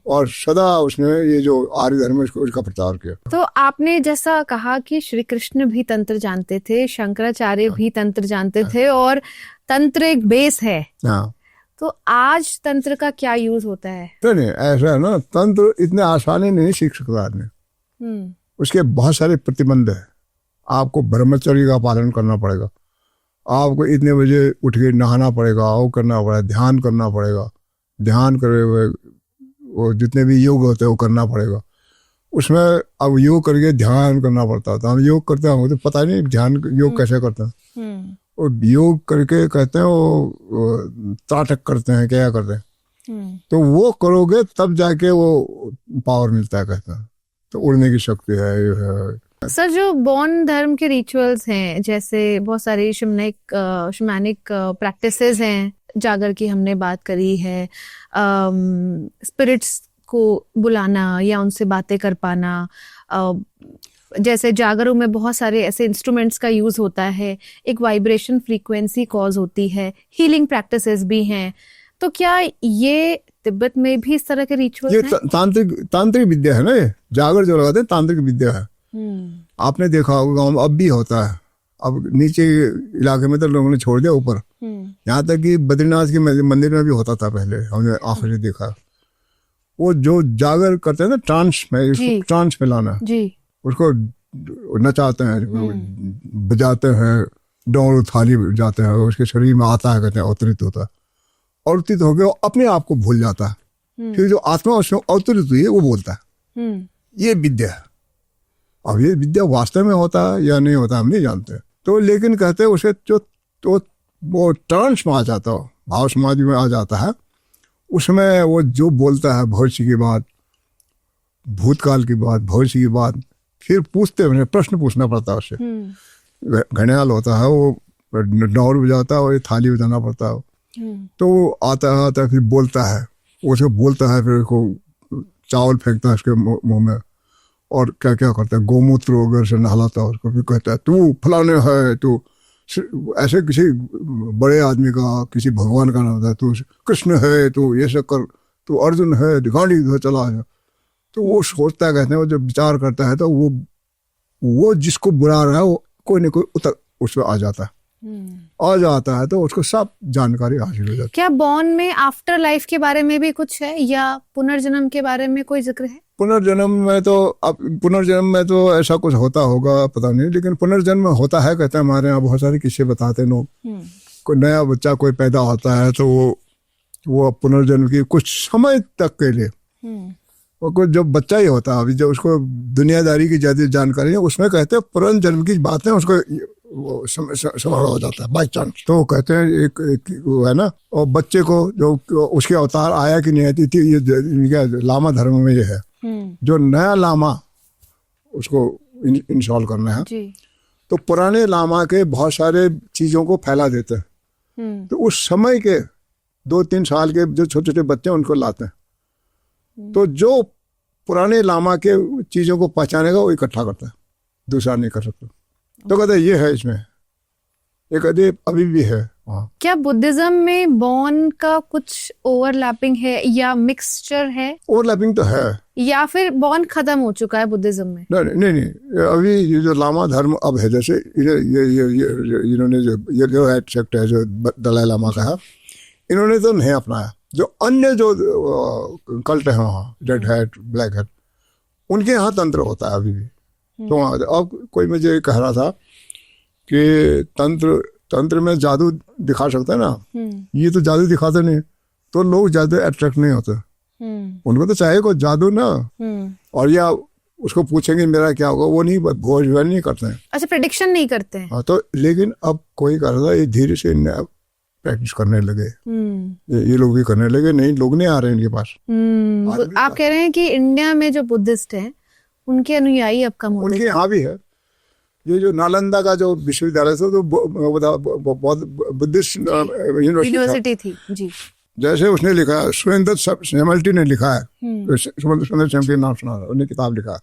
और सदा उसने ये जो आर्य धर्म है उसका प्रचार किया। तो आपने जैसा कहा कि श्री कृष्ण भी तंत्र जानते थे, शंकराचार्य भी तंत्र जानते थे, और तंत्र एक बेस है। हाँ। तो आज तंत्र का क्या यूज होता है? नहीं, ऐसा है ना, तंत्र इतने आसानी नहीं सीख सकता आदमी, उसके बहुत सारे प्रतिबंध है। आपको ब्रह्मचर्य का पालन करना पड़ेगा, आपको इतने बजे उठ के नहाना पड़ेगा, वो करना पड़ेगा, ध्यान करना पड़ेगा, ध्यान करे हुए वो जितने भी योग होते हैं वो करना पड़ेगा। उसमें अब योग करके ध्यान करना पड़ता था, हम योग करते हैं, तो पता नहीं ध्यान योग कैसे करते हैं। वो योग करके कहते हैं वो त्राटक करते हैं, क्या करते हैं, तो वो करोगे तब जाके वो पावर मिलता है, कहते हैं। तो उड़ने की शक्ति है, ये है। सर, जो बौन धर्म के रिचुअल्स हैं, जैसे बहुत सारे शमैनिक प्रैक्टिसेस हैं, जागर की हमने बात करी है, स्पिरिट्स को बुलाना या उनसे बातें कर पाना, जैसे जागरों में बहुत सारे ऐसे इंस्ट्रूमेंट्स का यूज होता है, एक वाइब्रेशन फ्रीक्वेंसी कॉज होती है, हीलिंग प्रैक्टिसेस भी हैं। तो क्या ये तिब्बत में भी इस तरह के रिचुअल्स हैं? ये तांत्रिक विद्या है ना, ये जागर जो लगाते हैं तांत्रिक विद्या है। आपने देखा होगा गाँव में अब भी होता है। अब नीचे इलाके में तो लोगों ने छोड़ दिया, ऊपर यहाँ तक कि बद्रीनाथ के मंदिर में भी होता था पहले, हमने आंखों से देखा। वो जो जागर करते हैं ना, ट्रांस में लाना, उसको नचाते हैं, बजाते हैं, डोर थाली बजाते हैं, उसके शरीर में आता है, कहते हैं अवतरित होता है। अवतरित होकर वो अपने आप को भूल जाता है, फिर जो आत्मा उसमें अवतरित हुई है वो बोलता है। ये विद्या है। अब ये विद्या वास्तव में होता है या नहीं होता हम नहीं जानते, तो लेकिन कहते हैं उसे जो तो वो ट्रांस में आ जाता हो, भाव समाधि में आ जाता है, उसमें वो जो बोलता है भविष्य की बात, भूतकाल की बात, भविष्य की बात, फिर पूछते हैं, प्रश्न पूछना पड़ता है उससे। घड़ियाल होता है, वो डोर बजाता है, और थाली बजाना पड़ता है, तो आता है फिर बोलता है, उसको बोलता है, फिर उसको चावल फेंकता है उसके मुंह में, और क्या क्या करता है, गोमूत्र वगैरह से नहलाता है उसको, फिर कहता है तू फलाने है, तू ऐसे किसी बड़े आदमी का, किसी भगवान का नाम था, तू कृष्ण है, तू ये सब कर, तू अर्जुन है, गाड़ी चला है। तो वो सोचता है, कहते हैं वो जब विचार करता है, तो वो जिसको बुला रहा है वो कोई न कोई उतर उसमें आ जाता है, तो उसको सब जानकारी हासिल हो जाती है। क्या बौन में आफ्टर लाइफ के बारे में भी कुछ है, या पुनर्जन्म के बारे में कोई जिक्र है? पुनर्जन्म में तो ऐसा कुछ होता होगा, पता नहीं, लेकिन पुनर्जन्म होता है, कहते हैं हमारे यहाँ बहुत सारे किस्से बताते हैं लोग। कोई नया बच्चा कोई पैदा होता है, तो वो पुनर्जन्म की कुछ समय तक के लिए, वो कोई जब बच्चा ही होता है, अभी जब उसको दुनियादारी की ज्यादा जानकारी है, उसमें कहते हैं पुनर्जन्म की बातें उसको सवाल हो जाता है बाई चांस। तो कहते हैं एक वो है ना, और बच्चे को जो उसके अवतार आया कि नहीं आती थी, ये लामा धर्म में ये है, जो नया लामा उसको इंस्टॉल करना है, तो पुराने लामा के बहुत सारे चीजों को फैला देते हैं। तो उस समय के 2-3 साल के जो छोटे छोटे बच्चे उनको लाते हैं, तो जो पुराने लामा के चीजों को पहचानेगा वो इकट्ठा करता है, दूसरा नहीं कर सकता। तो कहते ये है इसमें, ये कहते अभी भी है वहाँ। क्या बुद्धिज्म में बौन का कुछ ओवरलैपिंग है या मिक्सचर है? ओवरलैपिंग तो है, या फिर बौन खत्म हो चुका है बुद्धिज्म में? नहीं, अभी ये जो लामा धर्म अब है, जैसे ये इन्होंने जो हेड सेक्ट है जो दलाई लामा का है, इन्होंने तो नहीं अपनाया। जो अन्य जो कल्ट है वहाँ, रेड हैट, ब्लैक हैट, उनके यहाँ तंत्र होता है अभी भी। तो अब कोई मुझे कह रहा था कि तंत्र में जादू दिखा सकता है ना, ये तो जादू दिखाते नहीं, तो लोग ज्यादा अट्रैक्ट नहीं होते। उनको तो चाहे कोई जादू ना, और या उसको पूछेंगे मेरा क्या होगा, वो नहीं भविष्यवाणी नहीं करते हैं। अच्छा, प्रेडिक्शन नहीं करते हैं। हाँ, तो लेकिन अब कोई कर रहा है, ये धीरे से प्रैक्टिस करने लगे, ये लोग भी करने लगे, नहीं लोग नहीं आ रहे इनके पास। आप कह रहे हैं कि इंडिया में जो बुद्धिस्ट हैं उनके अनुयायी अब कम होते हैं? उनके यहाँ भी है। ये जो नालंदा का जो विश्वविद्यालय था, तो बहुत बुद्धिस्ट यूनिवर्सिटी थी जी। जैसे उसने लिखा है, सुरेंद्र सैमल्टी ने लिखा है, सुरेंद्र सैमल्टी नाम सुना, उन्हें किताब लिखा।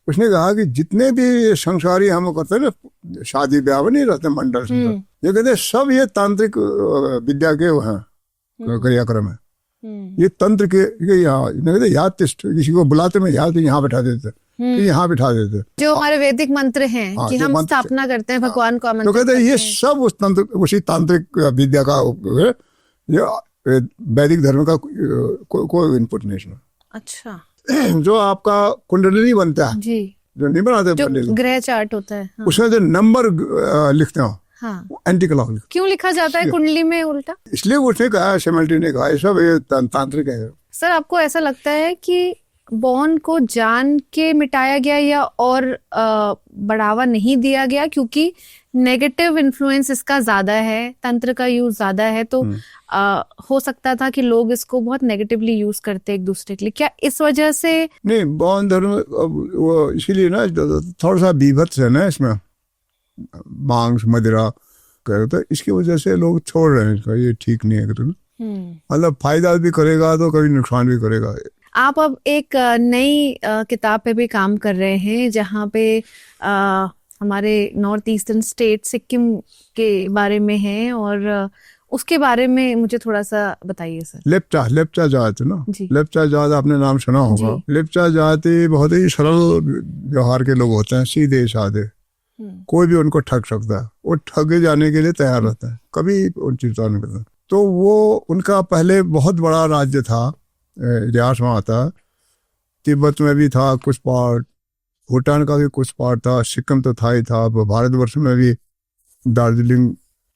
उसने कहा कि जितने भी संसारी हम करते हैं ना, शादी ब्याह में नहीं रहते मंडल, ये कहते सब ये तांत्रिक विद्या के वो हैं, क्रियाक्रम है। ये तंत्र के याद किसी को बुलाते में याद यहाँ बैठा देते, यहाँ बिठा देते, जो हमारे वैदिक मंत्र हैं कि हम स्थापना करते हैं भगवान को, तो कहते हैं ये सब उस तंत्र, उसी तांत्रिक विद्या का, ये वैदिक धर्म का कोई इनपुट नहीं। अच्छा, जो आपका कुंडलिनी बनता है जी, जो नहीं बनाते, जो ग्रह चार्ट होता है, हाँ। उसमें जो नंबर लिखते हो, हाँ। एंटी क्लॉक क्यों लिखा जाता है कुंडली में उल्टा? इसलिए उसने कहा, सैमल्टी ने कहा, सब ये तांत्रिक है। सर, आपको ऐसा लगता है कि बॉन्ड को जान के मिटाया गया या और बढ़ावा नहीं दिया गया क्योंकि नेगेटिव इन्फ्लुएंस इसका ज्यादा है, तंत्र का यूज ज्यादा है, तो हो सकता था कि लोग इसको बहुत नेगेटिवली यूज करते एक दूसरे के लिए, क्या इस वजह से? नहीं, बौद्ध धर्म वो इसीलिए ना थोड़ा सा बीभत्स है ना इसमें, मांस मदिरा करे, तो इसकी वजह से लोग छोड़ रहे हैं इसका, ये ठीक नहीं है। मतलब फायदा भी करेगा तो कभी नुकसान भी करेगा। आप अब एक नई किताब पे भी काम कर रहे हैं जहाँ पे हमारे नॉर्थ ईस्टर्न स्टेट सिक्किम के बारे में है, और उसके बारे में मुझे थोड़ा सा बताइए सर। लेप्चा जाति ना, लेप्चा जाति आपने नाम सुना होगा। लेप्चा जाति बहुत ही सरल व्यवहार के लोग होते हैं, सीधे साधे, कोई भी उनको ठग सकता है, वो ठगे जाने के लिए तैयार रहता है, कभी उन चिंता नहीं करता। तो वो उनका पहले बहुत बड़ा राज्य था, इतिहास में आता है, तिब्बत में भी था कुछ पार्ट, भूटान का भी कुछ पार्ट था, सिक्किम तो था ही था, भारतवर्ष में भी दार्जिलिंग,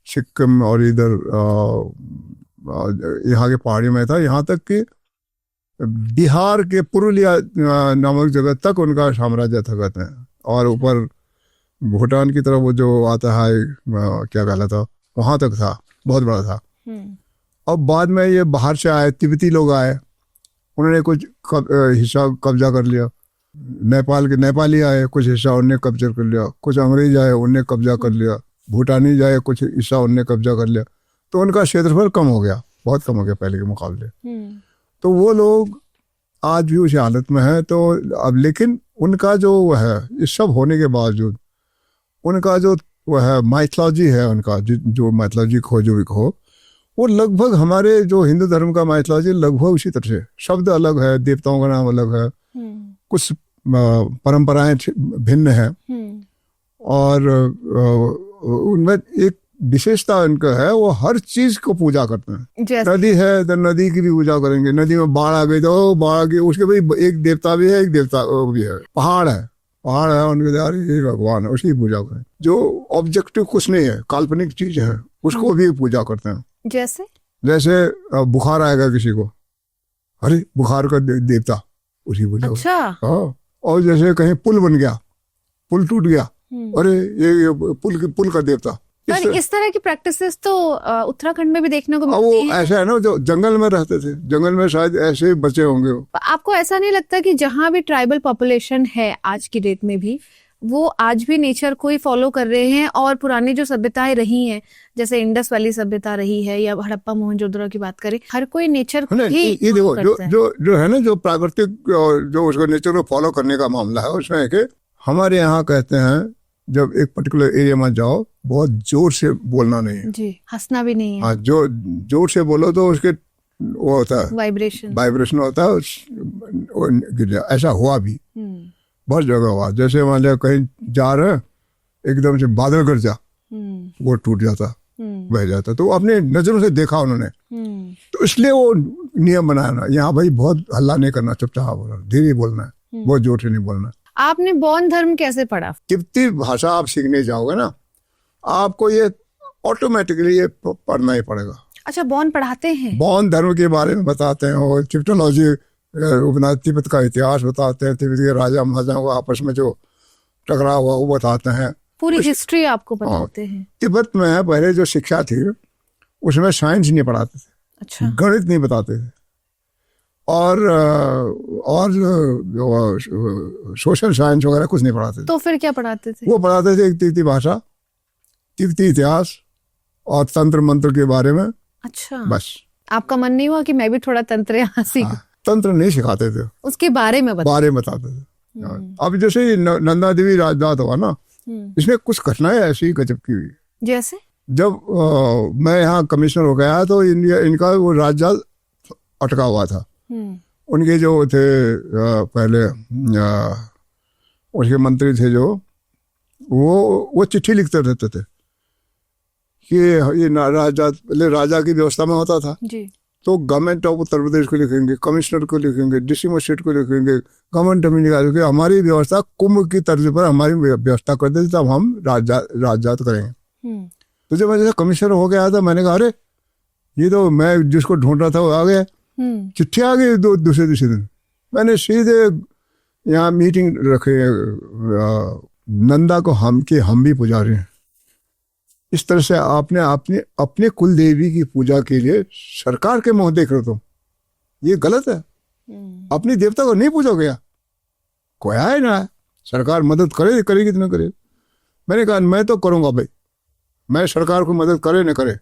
सिक्किम और इधर यहाँ के पहाड़ी में था, यहाँ तक कि बिहार के पुरुलिया नामक जगह तक उनका साम्राज्य था कहते हैं, और ऊपर भूटान की तरफ वो जो आता है क्या कहलाता, वहां तक था, बहुत बड़ा था। अब बाद में ये बाहर से आए, तिब्बती लोग आए, उन्होंने कुछ हिस्सा कब्जा कर लिया, नेपाल के नेपाली आए, कुछ हिस्सा उनने कब्जा कर लिया, कुछ अंग्रेज आए, उनने कब्जा कर लिया, भूटानी जाए, कुछ हिस्सा उनने कब्जा कर लिया, तो उनका क्षेत्रफल कम हो गया, बहुत कम हो गया पहले के मुकाबले। तो वो लोग आज भी उस हालत में है। तो अब लेकिन उनका जो है, इस सब होने के बावजूद उनका जो वह है माइथोलॉजी है, उनका जो माइथोलॉजी खोजो हो, वो लगभग हमारे जो हिंदू धर्म का माइथोलॉजी लगभग उसी तरह से, शब्द अलग है, देवताओं का नाम अलग है, कुछ परंपराएं भिन्न है, और उनमें एक विशेषता उनका है, वो हर चीज को पूजा करते हैं। नदी है तो नदी की भी पूजा करेंगे, नदी में बाढ़ आ गई तो बाढ़ आ गई, उसके भी एक देवता भी है, एक देवता भी है। पहाड़ है उनके, यार ये भगवान है, उसकी पूजा करें। जो ऑब्जेक्टिव कुछ नहीं है, काल्पनिक चीज है, उसको भी पूजा करते हैं। जैसे बुखार आएगा किसी को, अरे बुखार का देवता, उसी पूजा। अच्छा। हाँ, और जैसे कहीं पुल बन गया, पुल टूट गया, अरे ये पुल का देवता। इस तरह की प्रैक्टिसेस तो उत्तराखंड में भी देखने को मिलती हैं। वो ऐसा है ना, जो जंगल में रहते थे, जंगल में शायद ऐसे बचे होंगे। आपको ऐसा नहीं लगता कि जहाँ भी ट्राइबल पॉपुलेशन है आज की डेट में भी, वो आज भी नेचर को ही फॉलो कर रहे हैं, और पुरानी जो सभ्यताएं रही हैं, जैसे इंडस वैली सभ्यता रही है या हड़प्पा मोहनजोदड़ो की बात करें, हर कोई नेचर को ही ये देखो, जो है ना, जो प्राकृतिक जो उसको नेचर को फॉलो करने का मामला है, उसमें कि हमारे यहाँ कहते हैं जब एक पर्टिकुलर एरिया में जाओ, बहुत जोर से बोलना नहीं है जी, हंसना भी नहीं है। हाँ, जो जोर से बोलो तो उसके वो होता है वाइब्रेशन होता है, ऐसा हुआ भी बहुत जगह हुआ। जैसे मान लिया कहीं जा रहे हैं, एकदम से बादल गर जा, वो टूट जाता, बह जाता, तो अपने नजरों से देखा उन्होंने, तो इसलिए वो नियम बनाया ना, यहाँ भाई बहुत हल्ला नहीं करना, चुपचाप बोलना, धीरे बोलना है, बहुत जोर से नहीं बोलना। आपने बौद्ध धर्म कैसे पढ़ा? तिब्बती भाषा आप सीखने जाओगे ना, आपको ये ऑटोमेटिकली ये पढ़ना ही पड़ेगा। अच्छा, बौद्ध पढ़ाते हैं? बौद्ध धर्म के बारे में बताते हैं, और तिब्बतोलॉजी, उपनिषद, तिब्बत का इतिहास बताते हैं, तिब्बत के राजा महाराजाओं का आपस में जो टकराव हुआ वो बताते हैं, पूरी हिस्ट्री आपको बताते हैं। तिब्बत में पहले जो शिक्षा थी उसमें साइंस नहीं पढ़ाते थे। अच्छा। गणित नहीं बताते थे, और सोशल साइंस वगैरह कुछ नहीं पढ़ाते थे। तो फिर क्या पढ़ाते थे? वो पढ़ाते थे एक तिब्बती भाषा, तिब्बती इतिहास और तंत्र मंत्र के बारे में। अच्छा, बस। आपका मन नहीं हुआ कि मैं भी थोड़ा तंत्र यहाँ सीखूं? तंत्र नहीं सिखाते थे, उसके बारे में बताते थे। अब जैसे नंदा देवी राजदात हुआ ना, इसमें कुछ घटनाएं ऐसी गजब की हुई। जैसे जब मैं यहाँ कमिश्नर हो गया तो इनका वो राज्य अटका हुआ था। उनके जो थे पहले उसके मंत्री थे जो, वो चिट्ठी लिखते रहते थे कि ये राजा की व्यवस्था में होता था जी। तो गवर्नमेंट ऑफ उत्तर प्रदेश को लिखेंगे, कमिश्नर को लिखेंगे, डीसी मजिस्ट्रेट को लिखेंगे, गवर्नमेंट ऑफ इंडिया को, हमारी व्यवस्था कुंभ की तर्ज पर हमारी व्यवस्था कर देते, तब हम राजजात करेंगे। तो जब मैं कमिश्नर हो गया था, मैंने कहा अरे ये तो मैं जिसको ढूंढ रहा था वो आ गया, चिट्ठी आ गई दूसरे दिन, मैंने सीधे यहाँ मीटिंग रखे, नंदा को हम भी पुजारी हैं। इस तरह से आपने अपने कुल देवी की पूजा के लिए सरकार के मुंह देख रहे हो तुम, ये गलत है। अपनी देवता को नहीं पूजोगे क्या? कोई आए ना आए, सरकार मदद करेगी तो ना करे। मैंने कहा मैं तो करूंगा भाई, मैं सरकार को मदद करे न करे,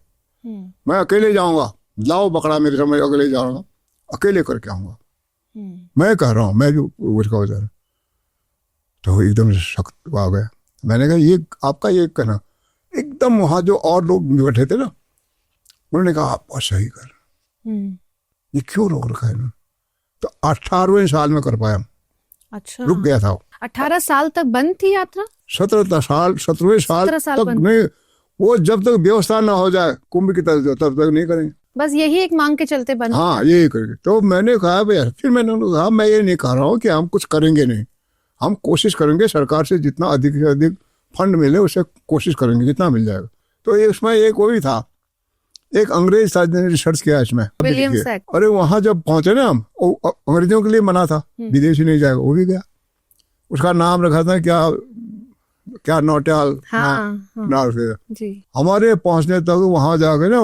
मैं अकेले जाऊंगा, लाओ बकरा मेरे समय, अकेले जाऊंगा, अकेले करके आऊंगा। मैं कह रहा हूँ, मैं जो उसका वजह, तो एकदम सख्त आ गया। मैंने कहा ये आपका ये कहना एकदम, वहां जो और लोग बैठे थे ना, उन्होंने कहा आप बहुत सही कर, ये क्यों रोक रखा है इन्होंने? तो 18वें साल में कर पाया। अच्छा, रुक गया था। 18 साल तक बंद थी यात्रा? 17वें साल तक नहीं, वो जब तक व्यवस्था ना हो जाए कुंभ की तरह तब तक नहीं करेंगे। बस यही एक मांग के चलते बंद? हाँ, यही करेंगे। तो मैंने कहा भैया, फिर मैंने कहा मैं ये नहीं कह रहा हूँ कि हम कुछ करेंगे नहीं, हम कोशिश करेंगे सरकार से जितना अधिक से अधिक फंड मिले उसे कोशिश करेंगे जितना मिल जाएगा। तो इसमें एक वो भी था, एक अंग्रेज था जिन्होंने रिसर्च किया इसमें, विलियम सैक। अरे वहां जब पहुंचे ना हम, अंग्रेजों के लिए मना था, विदेशी नहीं जाएगा, वो भी गया। उसका नाम रखा था क्या नौटियाल। नाम जी। हमारे पहुंचने तक वहां जाकर ना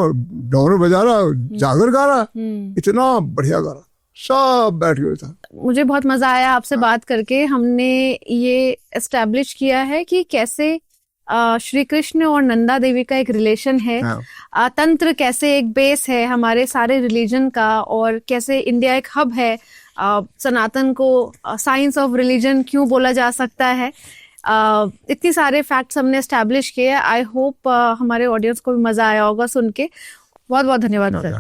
डोर बजा रहा, जागर गा रहा, इतना बढ़िया गा रहा, सब बैठ गए था। मुझे बहुत मजा आया आपसे बात करके। हमने ये एस्टेब्लिश किया है कि कैसे श्री कृष्ण और नंदा देवी का एक रिलेशन है, तंत्र कैसे एक बेस है हमारे सारे रिलीजन का, और कैसे इंडिया एक हब है। सनातन को साइंस ऑफ रिलीजन क्यों बोला जा सकता है। इतनी सारे फैक्ट्स हमने एस्टेब्लिश किए। आई होप हमारे ऑडियंस को भी मजा आया होगा सुन के। बहुत बहुत धन्यवाद सर।